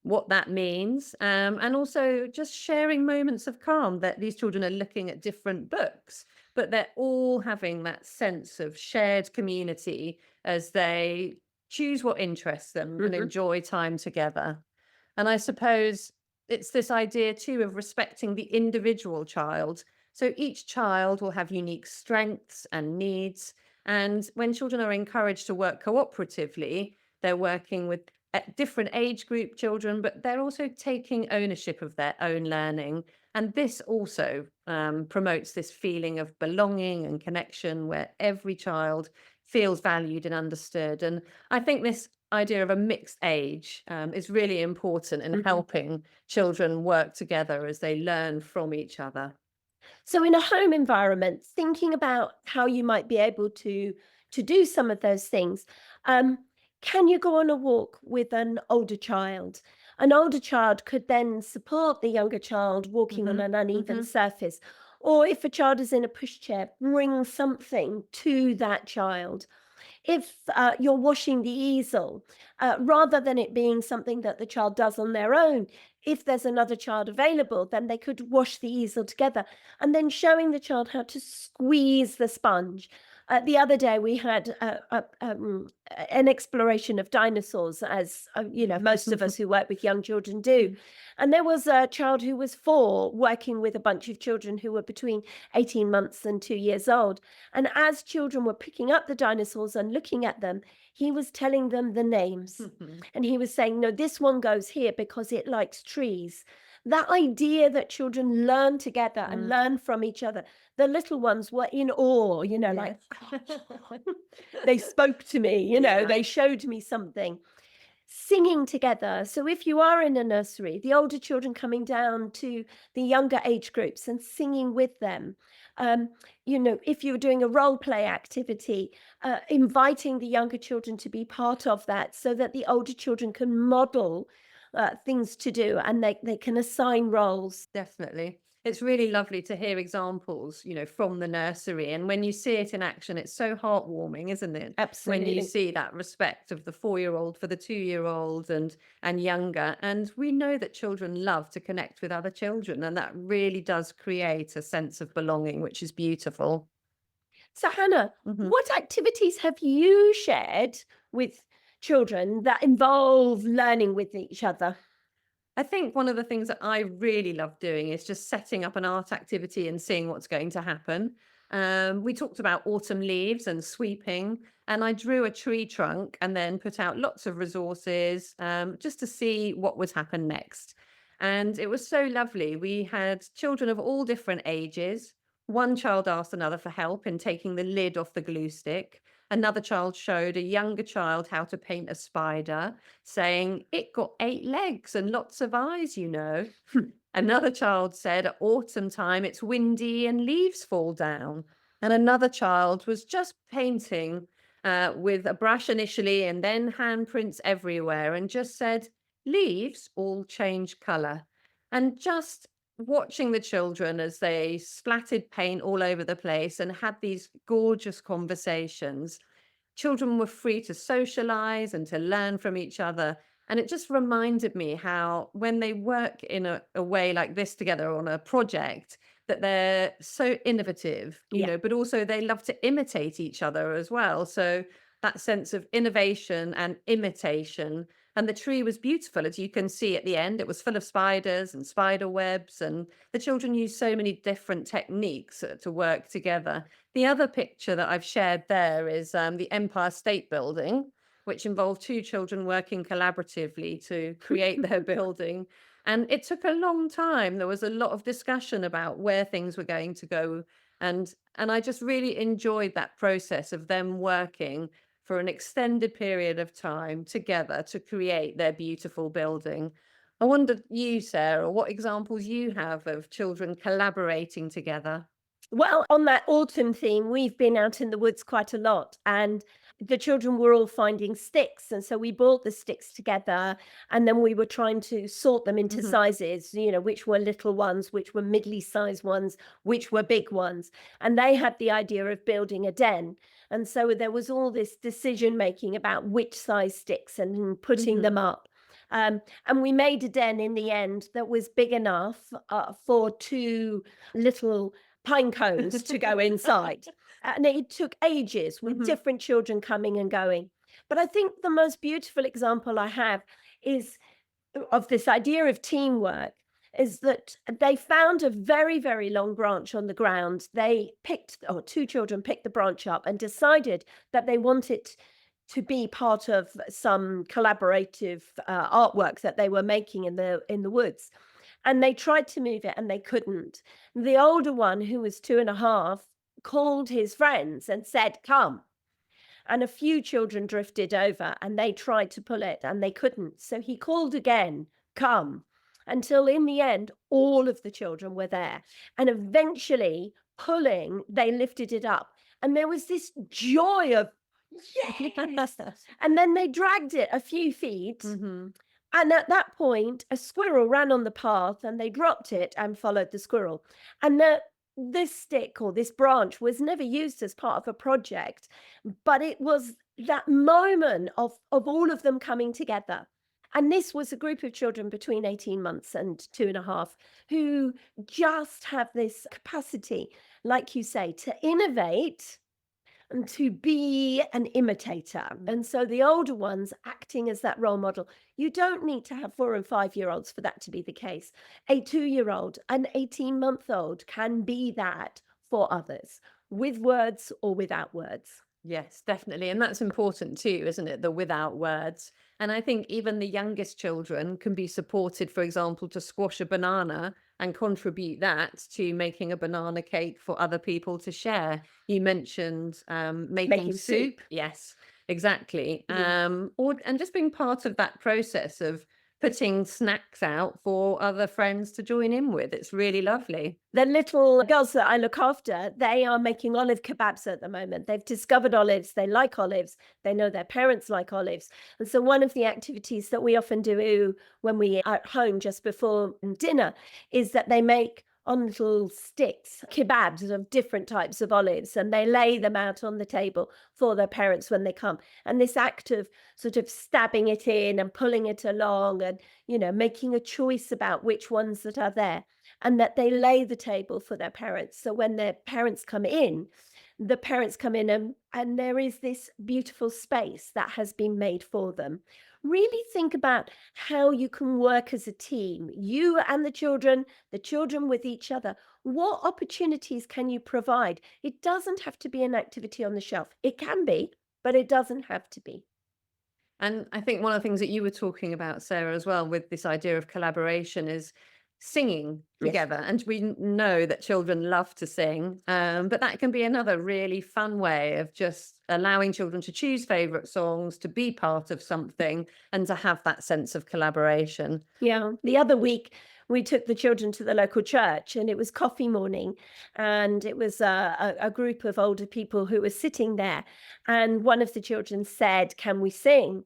S2: what that means. And also just sharing moments of calm that these children are looking at different books, but they're all having that sense of shared community as they choose what interests them and
S1: Mhm.
S2: enjoy time together. And I suppose it's this idea too of respecting the individual child. So each child will have unique strengths and needs. And when children are encouraged to work cooperatively, they're working with at different age group children, but they're also taking ownership of their own learning. And this also promotes this feeling of belonging and connection where every child feels valued and understood. And I think this idea of a mixed age is really important in
S1: Mhm.
S2: helping children work together as they learn from each other.
S1: So in a home environment, thinking about how you might be able to do some of those things, um, can you go on a walk with an older child? An older child could then support the younger child walking on
S2: Hmm.
S1: an uneven
S2: Hmm.
S1: surface. Or if a child is in a pushchair, bring something to that child. If you're washing the easel, rather than it being something that the child does on their own, if there's another child available, then they could wash the easel together and then showing the child how to squeeze the sponge. The other day, we had an exploration of dinosaurs, as most of us who work with young children do. And there was a child who was 4 working with a bunch of children who were between 18 months and 2 years old. And as children were picking up the dinosaurs and looking at them, he was telling them the names. And he was saying, no, this one goes here because it likes trees. That idea that children learn together and
S2: Mm,
S1: learn from each other. The little ones were in awe, like,
S2: yes.
S1: they spoke to me,
S2: Yeah.
S1: they showed me something. Singing together. So if you are in a nursery, the older children coming down to the younger age groups and singing with them. Um, if you're doing a role play activity, inviting the younger children to be part of that so that the older children can model things to do and they can assign roles.
S2: Definitely. It's really lovely to hear examples, from the nursery. And when you see it in action, it's so heartwarming, isn't it? When you
S1: Absolutely.
S2: see that respect of the 4-year-old for the 2-year-old and younger. And we know that children love to connect with other children, and that really does create a sense of belonging, which is beautiful.
S1: So, Hannah,
S2: Mhm.
S1: what activities have you shared with children that involve learning with each other?
S2: I think one of the things that I really love doing is just setting up an art activity and seeing what's going to happen. We talked about autumn leaves and sweeping, and I drew a tree trunk and then put out lots of resources just to see what would happen next. And it was so lovely. We had children of all different ages. One child asked another for help in taking the lid off the glue stick. Another child showed a younger child how to paint a spider saying, "It got 8 legs and lots of eyes." Another child said, "At autumn time, it's windy and leaves fall down." And another child was just painting with a brush initially and then handprints everywhere and just said, "Leaves all change colour." And just watching the children as they splattered paint all over the place and had these gorgeous conversations. Children were free to socialize and to learn from each other. And it just reminded me how, when they work in a way like this together on a project, that they're so innovative,
S1: Yeah.
S2: but also they love to imitate each other as well. So that sense of innovation and imitation. And the tree was beautiful, as you can see at the end. It was full of spiders and spider webs, and the children used so many different techniques to work together. The other picture that I've shared there is the Empire State Building, which involved two children working collaboratively to create their building. And it took a long time. There was a lot of discussion about where things were going to go. And I just really enjoyed that process of them working for an extended period of time together to create their beautiful building. I wondered, you, Sarah, what examples you have of children collaborating together.
S1: Well, on that autumn theme, we've been out in the woods quite a lot, and the children were all finding sticks. And so we brought the sticks together, and then we were trying to sort them into
S2: Hmm.
S1: sizes, which were little ones, which were middly sized ones, which were big ones. And they had the idea of building a den. And so there was all this decision making about which size sticks and putting
S2: Hmm.
S1: them up. And we made a den in the end that was big enough for two little pine cones to go inside. And it took ages with
S2: Hmm.
S1: different children coming and going. But I think the most beautiful example I have is of this idea of teamwork is that they found a very, very long branch on the ground. They picked, or two children picked the branch up and decided that they wanted to be part of some collaborative artwork that they were making in the woods, and they tried to move it and they couldn't. The older one, who was 2.5, called his friends and said, "Come." And a few children drifted over and they tried to pull it and they couldn't. So he called again, "Come." Until in the end, all of the children were there. And eventually, pulling, they lifted it up. And there was this joy of, yes. And then they dragged it a few feet,
S2: Hmm.
S1: and at that point, a squirrel ran on the path and they dropped it and followed the squirrel. And this stick or this branch was never used as part of a project, but it was that moment of all of them coming together. And this was a group of children between 18 months and 2.5 who just have this capacity, like you say, to innovate and to be an imitator. And so the older ones acting as that role model. You don't need to have 4 and 5 year olds for that to be the case. A 2 year old, an 18-month-old can be that for others with words or without words.
S2: Yes, definitely. And that's important too, isn't it? The without words. And I think even the youngest children can be supported, for example, to squash a banana and contribute that to making a banana cake for other people to share. You mentioned making
S1: Making
S2: soup.
S1: soup.
S2: Yes, exactly.
S1: Yeah.
S2: Or and just being part of that process of putting snacks out for other friends to join in with. It's really lovely.
S1: The little girls that I look after, they are making olive kebabs at the moment. They've discovered olives. They like olives. They know their parents like olives. And so one of the activities that we often do when we are at home just before dinner is that they make on little sticks kebabs of different types of olives, and they lay them out on the table for their parents when they come. And this act of sort of stabbing it in and pulling it along and making a choice about which ones that are there, and that they lay the table for their parents. So when their parents come in, the parents come in and there is this beautiful space that has been made for them. Really think about how you can work as a team, you and the children with each other. What opportunities can you provide? It doesn't have to be an activity on the shelf. It can be, but it doesn't have to be.
S2: And I think one of the things that you were talking about, Sarah, as well, with this idea of collaboration is singing
S1: Yes.
S2: together. And we know that children love to sing, but that can be another really fun way of just allowing children to choose favorite songs, to be part of something, and to have that sense of collaboration.
S1: Yeah. The other week, we took the children to the local church and it was coffee morning. And it was a group of older people who were sitting there. And one of the children said, "Can we sing?"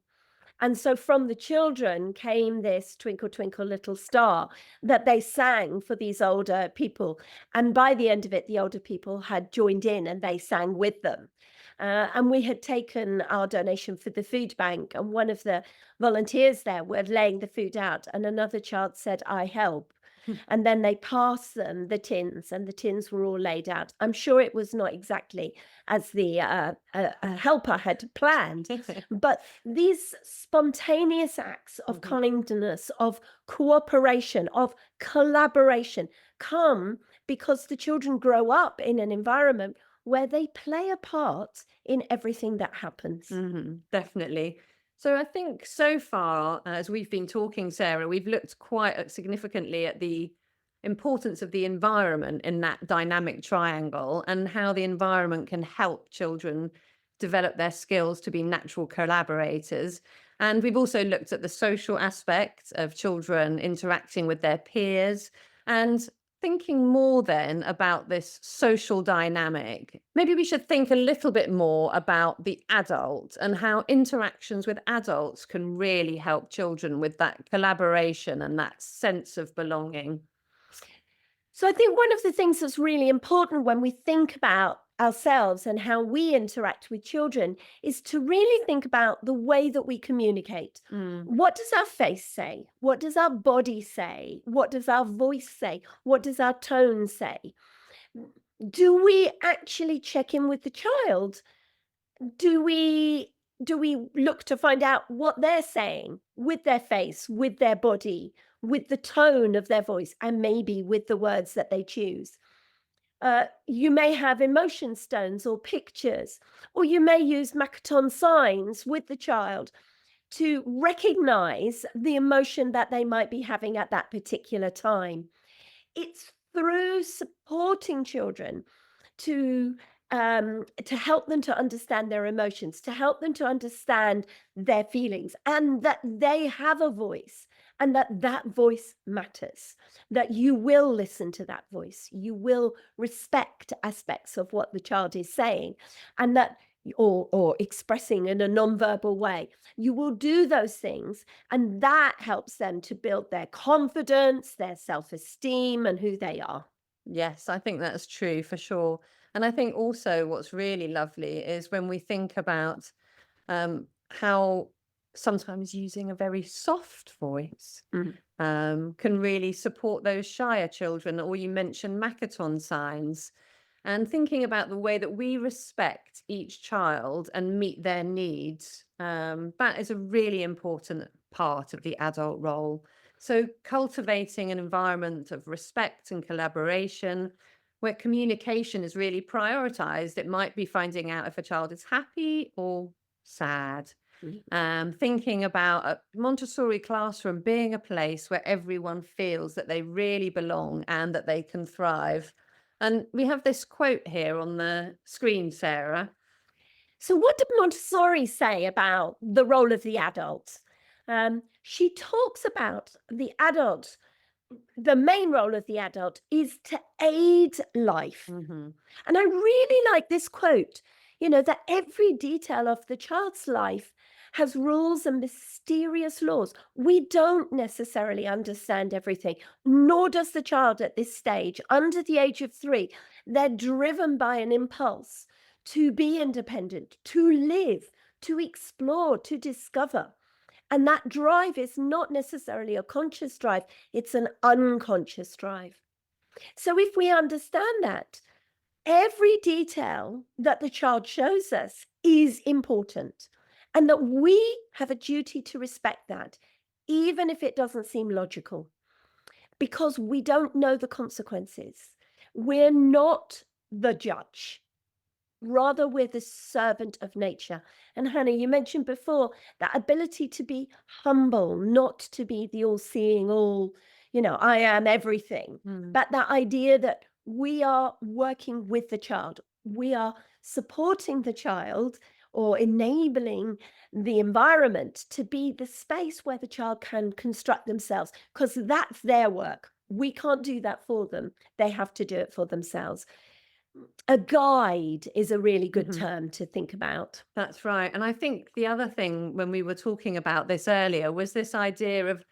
S1: And so from the children came this Twinkle, Twinkle, Little Star that they sang for these older people. And by the end of it, the older people had joined in and they sang with them. And we had taken our donation for the food bank, and one of the volunteers there were laying the food out, and another child said, "I help." and then they pass them the tins, and the tins were all laid out. I'm sure it was not exactly as the helper had planned, but these spontaneous acts of
S2: Mhm.
S1: kindness, of cooperation, of collaboration come because the children grow up in an environment where they play a part in everything that happens.
S2: Definitely. So I think so far, as we've been talking, Sarah, we've looked quite significantly at the importance of the environment in that dynamic triangle and how the environment can help children develop their skills to be natural collaborators. And we've also looked at the social aspect of children interacting with their peers and thinking more then about this social dynamic. Maybe we should think a little bit more about the adult and how interactions with adults can really help children with that collaboration and that sense of belonging.
S1: So I think one of the things that's really important when we think about ourselves and how we interact with children is to really think about the way that we communicate.
S2: Mm.
S1: What does our face say? What does our body say? What does our voice say? What does our tone say? Do we actually check in with the child? Do we look to find out what they're saying with their face, with their body, with the tone of their voice, and maybe with the words that they choose? You may have emotion stones or pictures, or you may use Makaton signs with the child to recognize the emotion that they might be having at that particular time. It's through supporting children to help them to understand their emotions, to help them to understand their feelings, and that they have a voice, and that that voice matters, that you will listen to that voice, you will respect aspects of what the child is saying, and that or expressing in a non-verbal way. You will do those things, and that helps them to build their confidence, their self-esteem, and who they are.
S2: Yes, I think that's true for sure. And I think also what's really lovely is when we think about how sometimes using a very soft voice
S1: Mhm.
S2: can really support those shyer children, or you mentioned Makaton signs, and thinking about the way that we respect each child and meet their needs. That is a really important part of the adult role. So, cultivating an environment of respect and collaboration where communication is really prioritized. It might be finding out if a child is happy or sad.
S1: Mhm.
S2: Thinking about a Montessori classroom being a place where everyone feels that they really belong and that they can thrive. And we have this quote here on the screen, Sarah.
S1: So, what did Montessori say about the role of the adult? She talks about the adult, the main role of the adult is to aid life.
S2: Hmm.
S1: And I really like this quote, that every detail of the child's life has rules and mysterious laws. We don't necessarily understand everything, nor does the child at this stage, under the age of 3. They're driven by an impulse to be independent, to live, to explore, to discover. And that drive is not necessarily a conscious drive, it's an unconscious drive. So if we understand that, every detail that the child shows us is important, and that we have a duty to respect that, even if it doesn't seem logical, because we don't know the consequences. We're not the judge. Rather, we're the servant of nature. And Hannah, you mentioned before that ability to be humble, not to be the all seeing, I am everything.
S2: Mm.
S1: But that idea that we are working with the child, we are supporting the child or enabling the environment to be the space where the child can construct themselves, because that's their work. We can't do that for them. They have to do it for themselves. A guide is a really good
S2: Hmm.
S1: term to think about.
S2: That's right. And I think the other thing when we were talking about this earlier was this idea of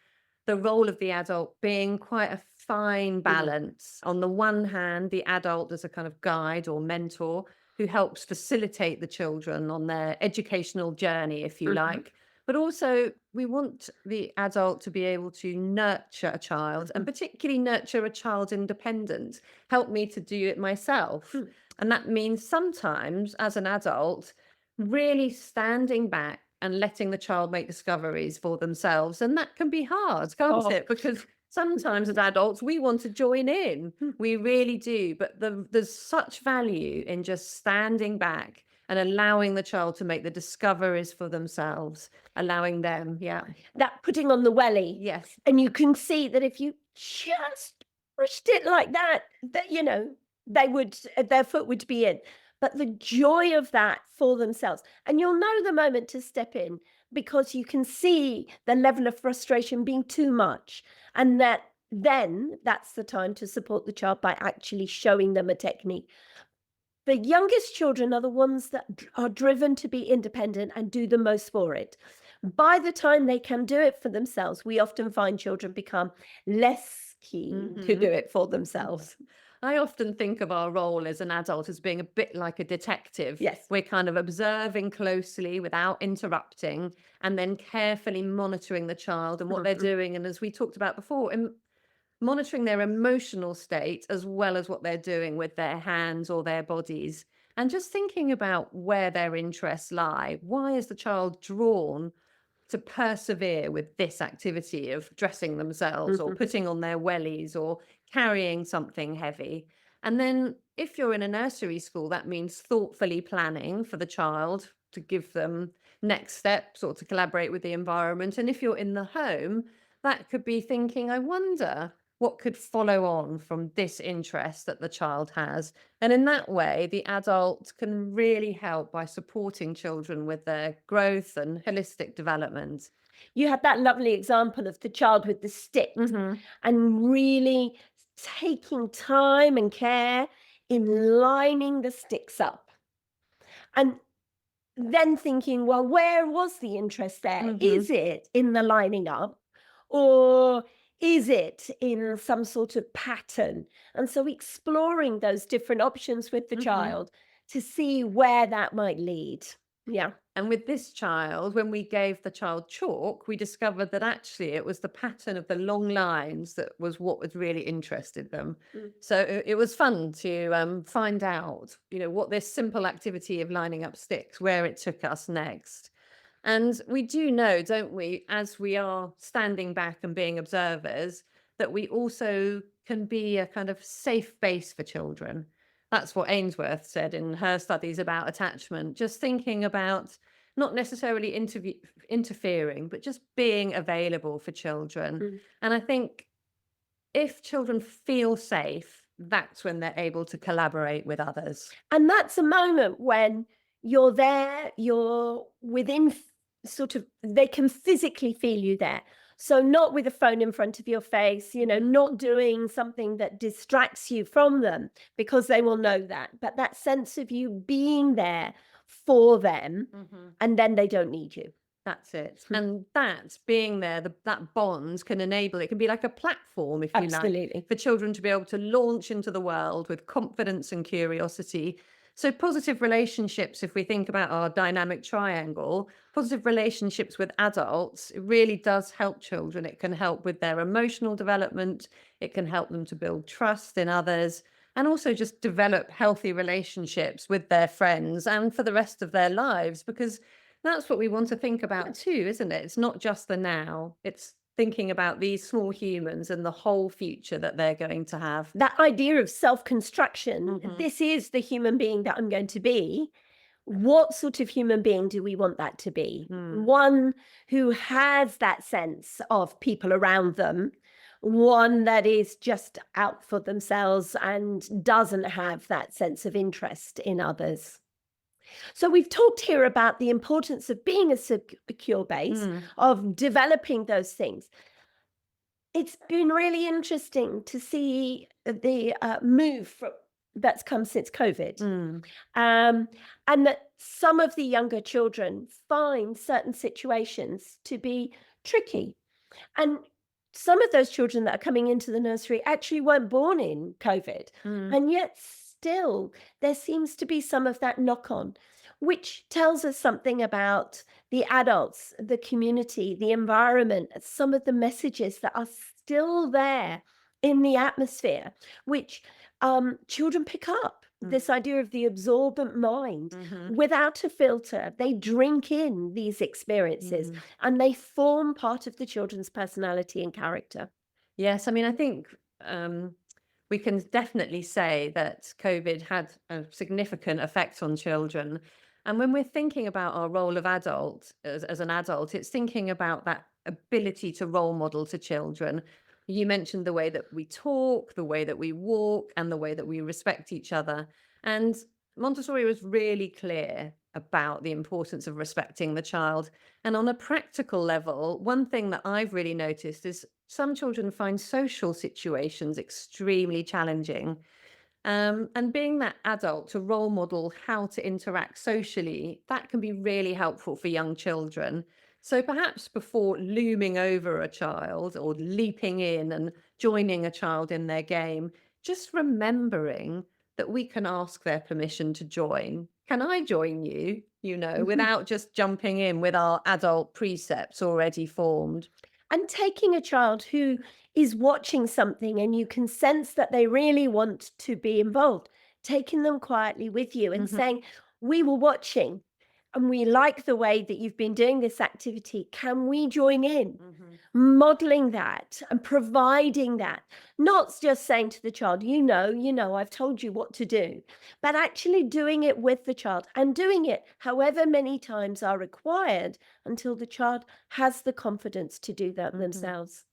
S2: the role of the adult being quite a fine
S1: Mhm,
S2: balance. On the one hand, the adult as a kind of guide or mentor who helps facilitate the children on their educational journey, if you
S1: mhm,
S2: like. But also, we want the adult to be able to nurture a child and
S1: Mhm.
S2: particularly nurture a child's independence, help me to do it myself.
S1: Mm.
S2: And that means sometimes, as an adult, really standing back and letting the child make discoveries for themselves. And that can be hard, can't
S1: Oh,
S2: it? Because sometimes as adults, we want to join in.
S1: mm.
S2: We really do. But there's such value in just standing back and allowing the child to make the discoveries for themselves, allowing them, yeah,
S1: That putting on the welly.
S2: yes,
S1: And you can see that if you just pushed it like that, they would, their foot would be in. But the joy of that for themselves, and you'll know the moment to step in because you can see the level of frustration being too much, and that's the time to support the child by actually showing them a technique. The youngest children are the ones that are driven to be independent and do the most for it. By the time they can do it for themselves, we often find children become less keen to do
S2: hmm.
S1: it for themselves.
S2: I often think of our role as an adult as being a bit like a detective.
S1: Yes.
S2: We're kind of observing closely without interrupting and then carefully monitoring the child and what they're
S1: Mhm.
S2: doing. And as we talked about before, monitoring their emotional state as well as what they're doing with their hands or their bodies. And just thinking about where their interests lie. Why is the child drawn to persevere with this activity of dressing themselves or
S1: Mhm.
S2: putting on their wellies or carrying something heavy? And then if you're in a nursery school, that means thoughtfully planning for the child to give them next steps or to collaborate with the environment. And if you're in the home, that could be thinking, I wonder what could follow on from this interest that the child has. And in that way, the adult can really help by supporting children with their growth and holistic development.
S1: You had that lovely example of the child with the sticks
S2: Hmm.
S1: and really taking time and care in lining the sticks up. And then thinking, well, where was the interest there?
S2: Hmm.
S1: Is it in the lining up or is it in some sort of pattern? And so exploring those different options with the
S2: Hmm.
S1: child to see where that might lead. Yeah.
S2: And with this child, when we gave the child chalk, we discovered that actually it was the pattern of the long lines that was what was really interested them.
S1: Mm.
S2: So it was fun to find out, what this simple activity of lining up sticks, where it took us next. And we do know, don't we, as we are standing back and being observers, that we also can be a kind of safe base for children. That's what Ainsworth said in her studies about attachment, just thinking about not necessarily interfering, but just being available for children.
S1: Mm.
S2: And I think if children feel safe, that's when they're able to collaborate with others.
S1: And that's a moment when you're there, you're within sort of, they can physically feel you there. So, not with a phone in front of your face, not doing something that distracts you from them because they will know that, but that sense of you being there for them
S2: Hmm.
S1: and then they don't need you.
S2: That's it. And that being there, that bond can enable, it can be like a platform, if you like,
S1: Absolutely.
S2: for children to be able to launch into the world with confidence and curiosity. So, positive relationships, if we think about our dynamic triangle, positive relationships with adults, it really does help children. It can help with their emotional development, it can help them to build trust in others, and also just develop healthy relationships with their friends and for the rest of their lives. Because that's what we want to think about too, isn't it? It's not just the now, it's thinking about these small humans and the whole future that they're going to have.
S1: That idea of self-construction,
S2: Hmm.
S1: this is the human being that I'm going to be. What sort of human being do we want that to be?
S2: Mm.
S1: One who has that sense of people around them, one that is just out for themselves and doesn't have that sense of interest in others. So, we've talked here about the importance of being a secure base,
S2: Mm.
S1: of developing those things. It's been really interesting to see the that's come since COVID.
S2: Mm.
S1: Um, and that some of the younger children find certain situations to be tricky. And some of those children that are coming into the nursery actually weren't born in COVID.
S2: Mm.
S1: And yet, still, there seems to be some of that knock on. which tells us something about the adults, the community, the environment, some of the messages that are still there in the atmosphere, which children pick up.
S2: Mm.
S1: This idea of the absorbent mind
S2: Mhm.
S1: without a filter, they drink in these experiences
S2: Mm.
S1: and they form part of the children's personality and character.
S2: Yes, I mean, I think we can definitely say that COVID had a significant effect on children. And when we're thinking about our role of adult, as an adult, it's thinking about that ability to role model to children. You mentioned the way that we talk, the way that we walk, and the way that we respect each other. And Montessori was really clear about the importance of respecting the child. And on a practical level, one thing that I've really noticed is some children find social situations extremely challenging. And being that adult to role model how to interact socially, that can be really helpful for young children. So perhaps before looming over a child or leaping in and joining a child in their game, just remembering that we can ask their permission to join. Can I join you? Without just jumping in with our adult precepts already formed.
S1: And taking a child who is watching something and you can sense that they really want to be involved, taking them quietly with you and
S2: Mhm,
S1: saying, "We were watching and we like the way that you've been doing this activity. Can we join in?"
S2: mhm,
S1: Modeling that and providing that, not just saying to the child, I've told you what to do, but actually doing it with the child and doing it however many times are required until the child has the confidence to do that
S2: mhm.
S1: themselves.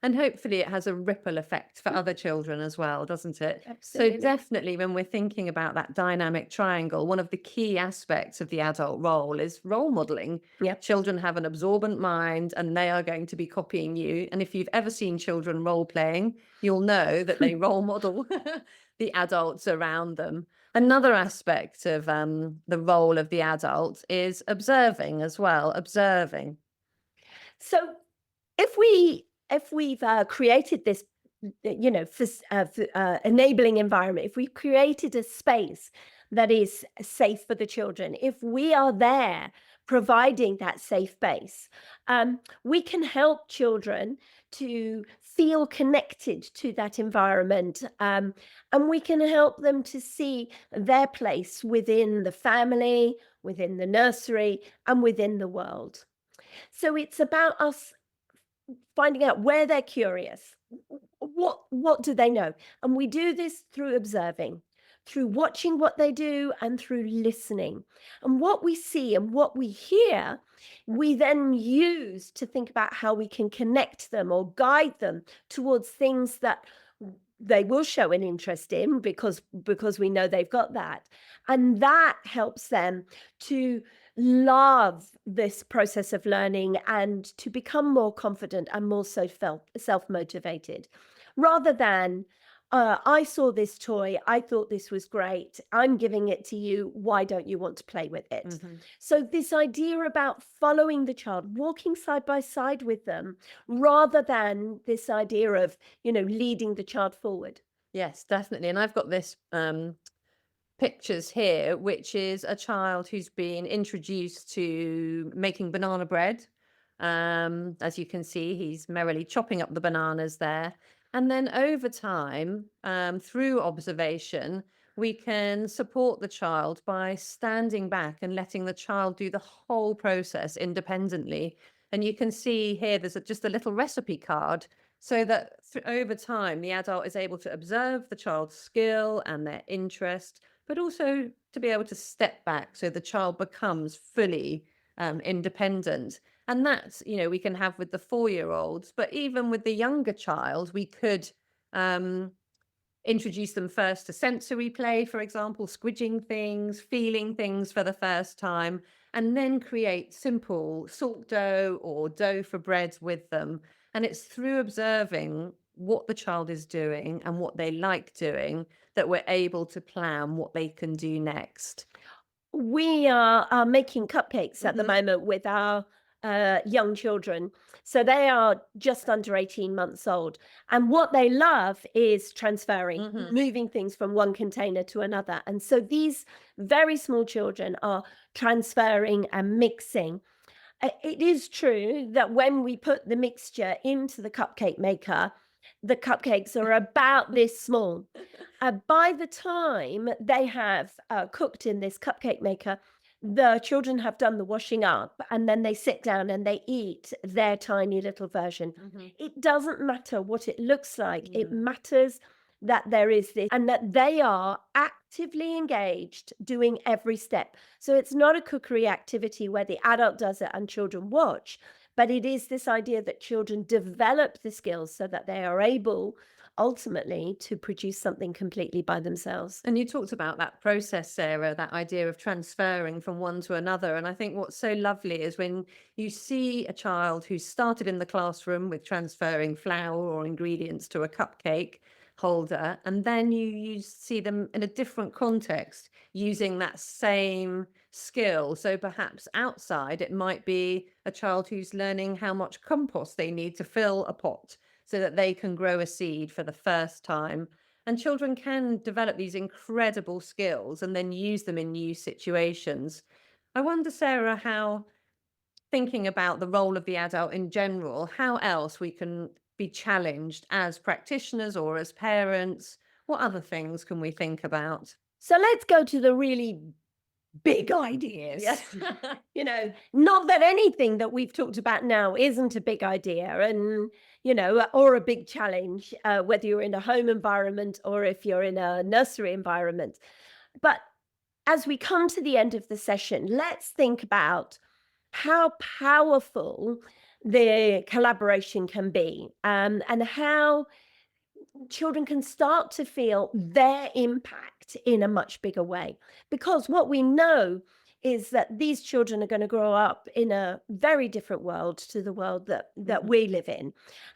S2: And hopefully it has a ripple effect for other children as well, doesn't it? So
S1: Absolutely.
S2: definitely when we're thinking about that dynamic triangle, one of the key aspects of the adult role is role modeling.
S1: Yep.
S2: Children have an absorbent mind and they are going to be copying you. And if you've ever seen children role playing, you'll know that they role model the adults around them. Another aspect of the role of the adult is observing as well, observing.
S1: So if we've created this enabling environment, if we've created a space that is safe for the children, if we are there providing that safe base, we can help children to feel connected to that environment, and we can help them to see their place within the family, within the nursery, and within the world. So it's about us finding out where they're curious. What do they know? And we do this through observing, through watching what they do and through listening. And what we see and what we hear, we then use to think about how we can connect them or guide them towards things that they will show an interest in because we know they've got that. And that helps them to love this process of learning and to become more confident and more self-motivated, rather than I saw this toy, I thought this was great, I'm giving it to you, why don't you want to play with it?
S2: Mhm.
S1: So this idea about following the child, walking side by side with them, rather than this idea of leading the child forward.
S2: Yes, definitely. And I've got this pictures here, which is a child who's been introduced to making banana bread. As you can see, he's merrily chopping up the bananas there. And then over time, through observation, we can support the child by standing back and letting the child do the whole process independently. And you can see here, there's just a little recipe card so that over time, the adult is able to observe the child's skill and their interest, but also to be able to step back so the child becomes fully independent. And that's, we can have with the 4 year olds, but even with the younger child, we could um, introduce them first to sensory play, for example, squidging things, feeling things for the first time, and then create simple salt dough or dough for bread with them. And it's through observing what the child is doing and what they like doing that we're able to plan what they can do next.
S1: We are making cupcakes at the
S2: Hmm.
S1: moment with our young children. So they are just under 18 months old. And what they love is transferring,
S2: Mhm.
S1: moving things from one container to another. And so these very small children are transferring and mixing. It is true that when we put the mixture into the cupcake maker, the cupcakes are about this small. By the time they have cooked in this cupcake maker, the children have done the washing up and then they sit down and they eat their tiny little version.
S2: Mhm.
S1: It doesn't matter what it looks like, it
S2: Mm.
S1: matters that there is this and that they are actively engaged doing every step. So it's not a cookery activity where the adult does it and children watch, but it is this idea that children develop the skills so that they are able ultimately to produce something completely by themselves.
S2: And you talked about that process, Sarah, that idea of transferring from one to another. And I think what's so lovely is when you see a child who started in the classroom with transferring flour or ingredients to a cupcake holder, and then you see them in a different context using that same skill. So perhaps outside, it might be a child who's learning how much compost they need to fill a pot so that they can grow a seed for the first time, and children can develop these incredible skills and then use them in new situations. I wonder, Sarah, how thinking about the role of the adult in general, how else we can be challenged as practitioners or as parents? What other things can we think about?
S1: So let's go to the really big ideas.
S2: Yes.
S1: Not that anything that we've talked about now isn't a big idea and, or a big challenge, whether you're in a home environment or if you're in a nursery environment. But as we come to the end of the session, let's think about how powerful the collaboration can be, and how children can start to feel their impact in a much bigger way. Because what we know is that these children are going to grow up in a very different world to the world that
S2: Mhm.
S1: we live in.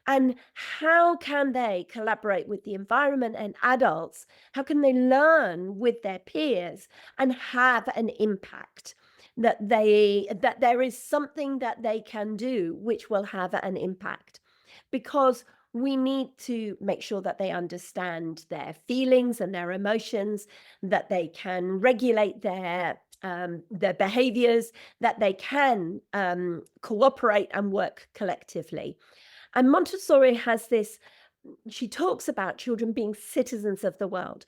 S1: And how can they collaborate with the environment and adults? How can they learn with their peers and have an impact? That there is something that they can do which will have an impact, because we need to make sure that they understand their feelings and their emotions, that they can regulate their behaviors, that they can cooperate and work collectively. And Montessori has this, she talks about children being citizens of the world.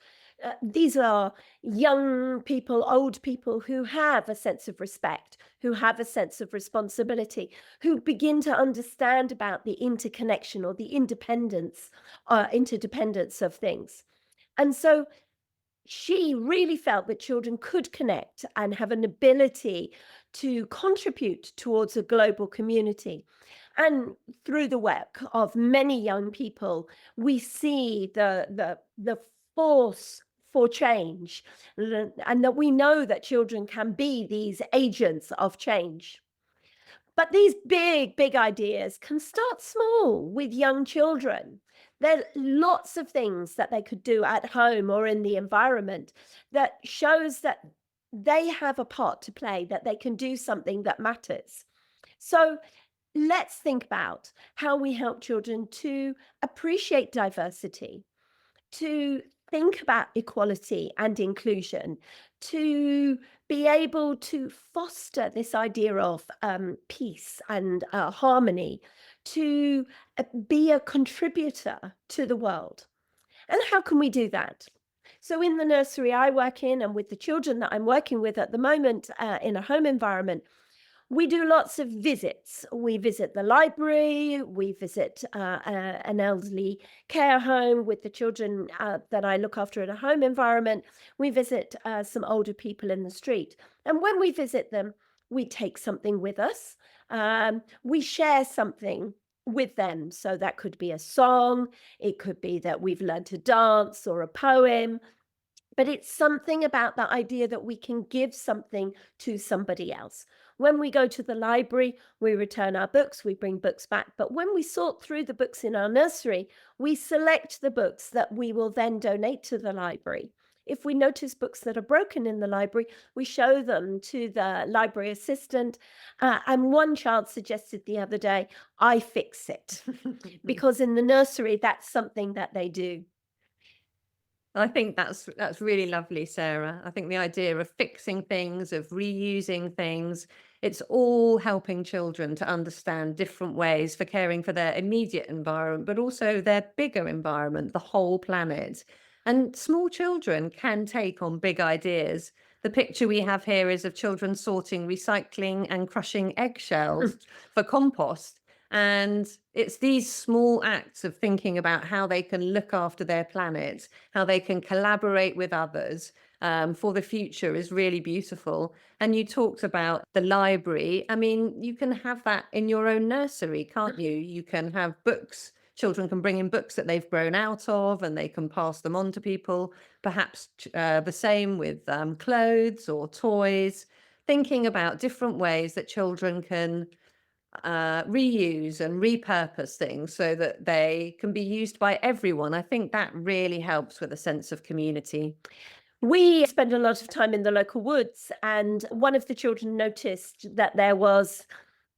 S1: These are young people, old people who have a sense of respect, who have a sense of responsibility, who begin to understand about the interconnection or the interdependence of things. And so she really felt that children could connect and have an ability to contribute towards a global community. And through the work of many young people, we see the force for change, and that we know that children can be these agents of change. But these big, big ideas can start small with young children. There are lots of things that they could do at home or in the environment that shows that they have a part to play, that they can do something that matters. So let's think about how we help children to appreciate diversity, to think about equality and inclusion, to be able to foster this idea of peace and harmony, to be a contributor to the world. And how can we do that? So, in the nursery I work in, and with the children that I'm working with at the moment in a home environment, we do lots of visits. We visit the library, we visit an elderly care home with the children that I look after in a home environment. We visit some older people in the street. And when we visit them, we take something with us. We share something with them. So that could be a song, it could be that we've learned to dance or a poem, but it's something about that idea that we can give something to somebody else. When we go to the library, we return our books, we bring books back. But when we sort through the books in our nursery, we select the books that we will then donate to the library. If we notice books that are broken in the library, we show them to the library assistant. And one child suggested the other day, I fix it, because in the nursery, that's something that they do.
S2: I think that's really lovely, Sarah. I think the idea of fixing things, of reusing things, it's all helping children to understand different ways for caring for their immediate environment, but also their bigger environment, the whole planet. And small children can take on big ideas. The picture we have here is of children sorting recycling and crushing eggshells for compost. And it's these small acts of thinking about how they can look after their planet, how they can collaborate with others for the future is really beautiful. And you talked about the library. I mean, you can have that in your own nursery, can't you? You can have books. Children can bring in books that they've grown out of and they can pass them on to people. Perhaps the same with clothes or toys. Thinking about different ways that children can reuse and repurpose things so that they can be used by everyone. I think that really helps with a sense of community.
S1: We spend a lot of time in the local woods, and one of the children noticed that there was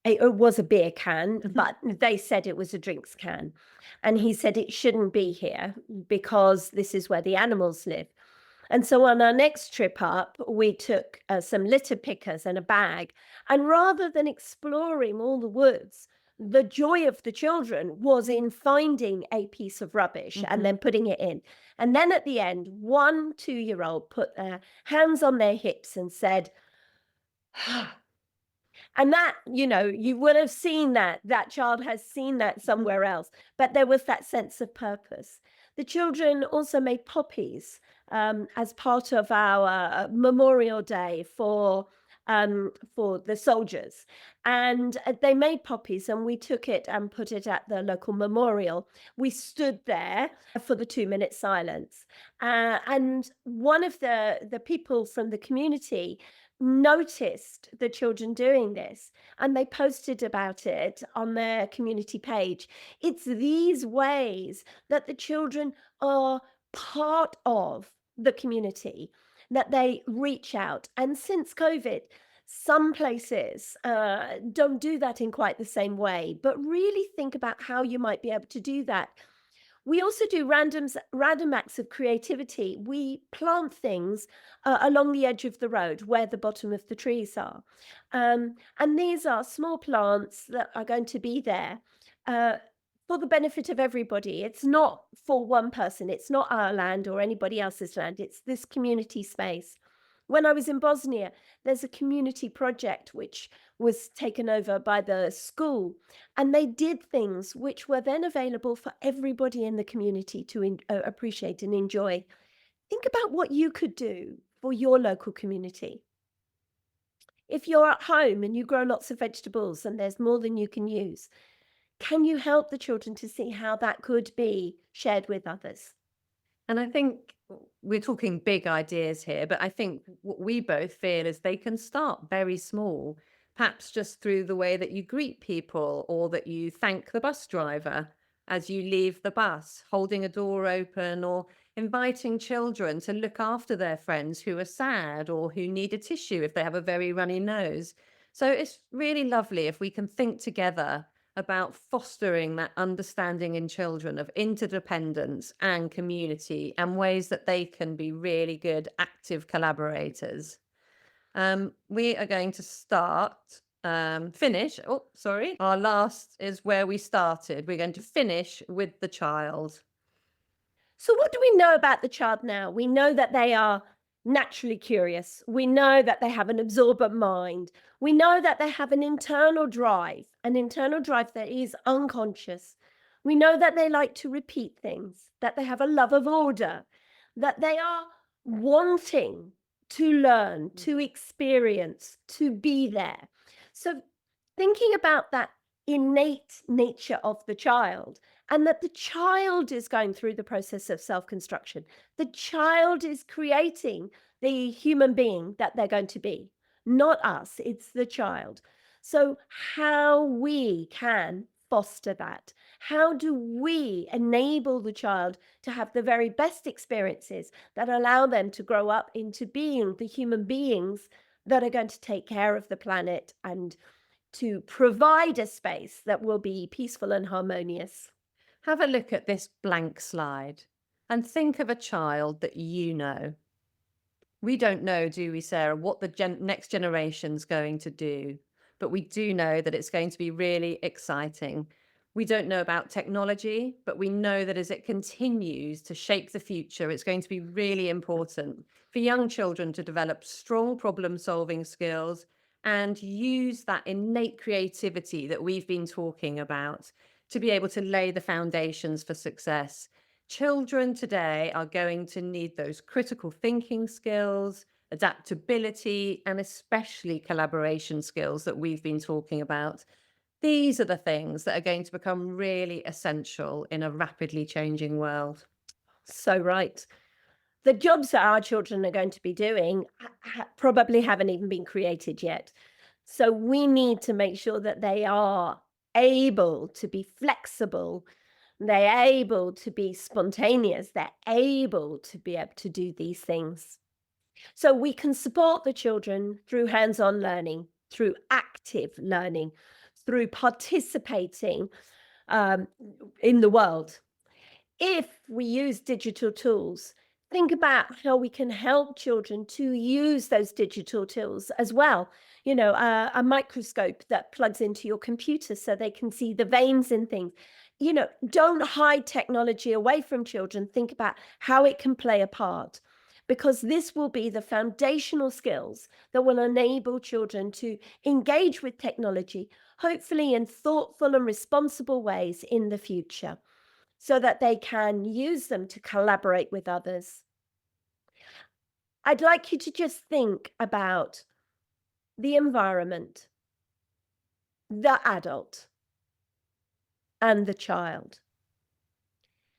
S1: it was a beer can, but they said it was a drinks can. And he said it shouldn't be here because this is where the animals live. And so on our next trip up, we took some litter pickers and a bag. And rather than exploring all the woods, the joy of the children was in finding a piece of rubbish and then putting it in. And then at the end, one 2-year-old put their hands on their hips and said, and that, you would have seen that child has seen that somewhere else, but there was that sense of purpose. The children also made poppies as part of our Memorial Day for the soldiers, and they made poppies, and we took it and put it at the local memorial. We stood there for the 2-minute silence, and one of the people from the community noticed the children doing this, and they posted about it on their community page. It's these ways that the children are part of the community, that they reach out. And since COVID, some places don't do that in quite the same way, but really think about how you might be able to do that. We also do random acts of creativity. We plant things along the edge of the road where the bottom of the trees are. And these are small plants that are going to be there uh, for the benefit of everybody. It's not for one person, it's not our land or anybody else's land, it's this community space. When I was in Bosnia, there's a community project which was taken over by the school, and they did things which were then available for everybody in the community to appreciate and enjoy. Think about what you could do for your local community. If you're at home and you grow lots of vegetables and there's more than you can use, can you help the children to see how that could be shared with others?
S2: And I think we're talking big ideas here, but I think what we both feel is they can start very small, perhaps just through the way that you greet people or that you thank the bus driver as you leave the bus, holding a door open or inviting children to look after their friends who are sad or who need a tissue if they have a very runny nose. So it's really lovely if we can think together about fostering that understanding in children of interdependence and community and ways that they can be really good active collaborators. We are going to finish. Oh, sorry. Our last is where we started. We're going to finish with the child.
S1: So, what do we know about the child now? We know that they are naturally curious. We know that they have an absorbent mind. We know that they have an internal drive that is unconscious. We know that they like to repeat things, that they have a love of order, that they are wanting to learn, to experience, to be there. So, thinking about that innate nature of the child, and that the child is going through the process of self construction. The child is creating the human being that they're going to be, not us, it's the child. So, how we can foster that, How do we enable the child to have the very best experiences that allow them to grow up into being the human beings that are going to take care of the planet and to provide a space that will be peaceful and harmonious?
S2: Have a look at this blank slide and think of a child that you know. We don't know, do we, Sarah, what the next generation's going to do, but we do know that it's going to be really exciting. We don't know about technology, but we know that as it continues to shape the future, it's going to be really important for young children to develop strong problem solving skills and use that innate creativity that we've been talking about to be able to lay the foundations for success. Children today are going to need those critical thinking skills, adaptability, and especially collaboration skills that we've been talking about. These are the things that are going to become really essential in a rapidly changing world.
S1: So right. The jobs that our children are going to be doing probably haven't even been created yet. So we need to make sure that they are able to be flexible, they're able to be spontaneous, they're able to be able to do these things. So we can support the children through hands-on learning, through active learning, through participating um, in the world. If we use digital tools, think about how we can help children to use those digital tools as well. A microscope that plugs into your computer so they can see the veins in things. Don't hide technology away from children. Think about how it can play a part, because this will be the foundational skills that will enable children to engage with technology, hopefully in thoughtful and responsible ways in the future, so that they can use them to collaborate with others. I'd like you to just think about the environment, the adult, and the child.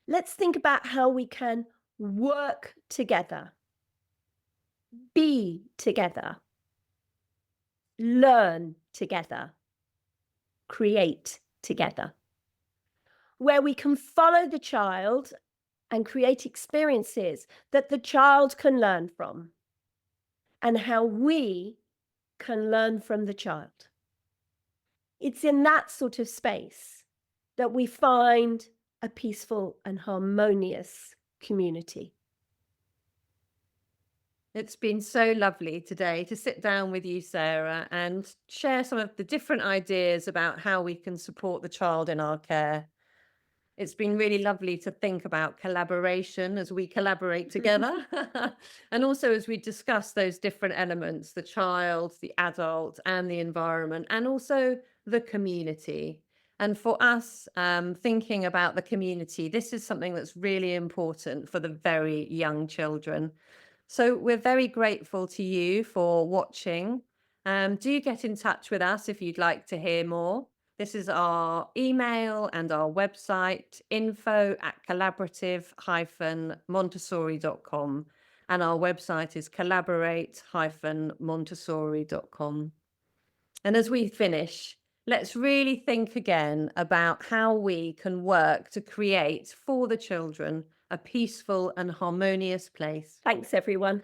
S1: Let's think about how we can work together, be together, learn together, create together, where we can follow the child and create experiences that the child can learn from, and how we can learn from the child. It's in that sort of space that we find a peaceful and harmonious community.
S2: It's been so lovely today to sit down with you, Sarah, and share some of the different ideas about how we can support the child in our care. It's been really lovely to think about collaboration as we collaborate together. And also as we discuss those different elements, the child, the adult, and the environment, and also the community. And for us, thinking about the community, this is something that's really important for the very young children. So we're very grateful to you for watching. Do get in touch with us if you'd like to hear more. This is our email and our website, info@collaborative-montessori.com. And our website is collaborate-montessori.com. And as we finish, let's really think again about how we can work to create for the children a peaceful and harmonious place.
S1: Thanks, everyone.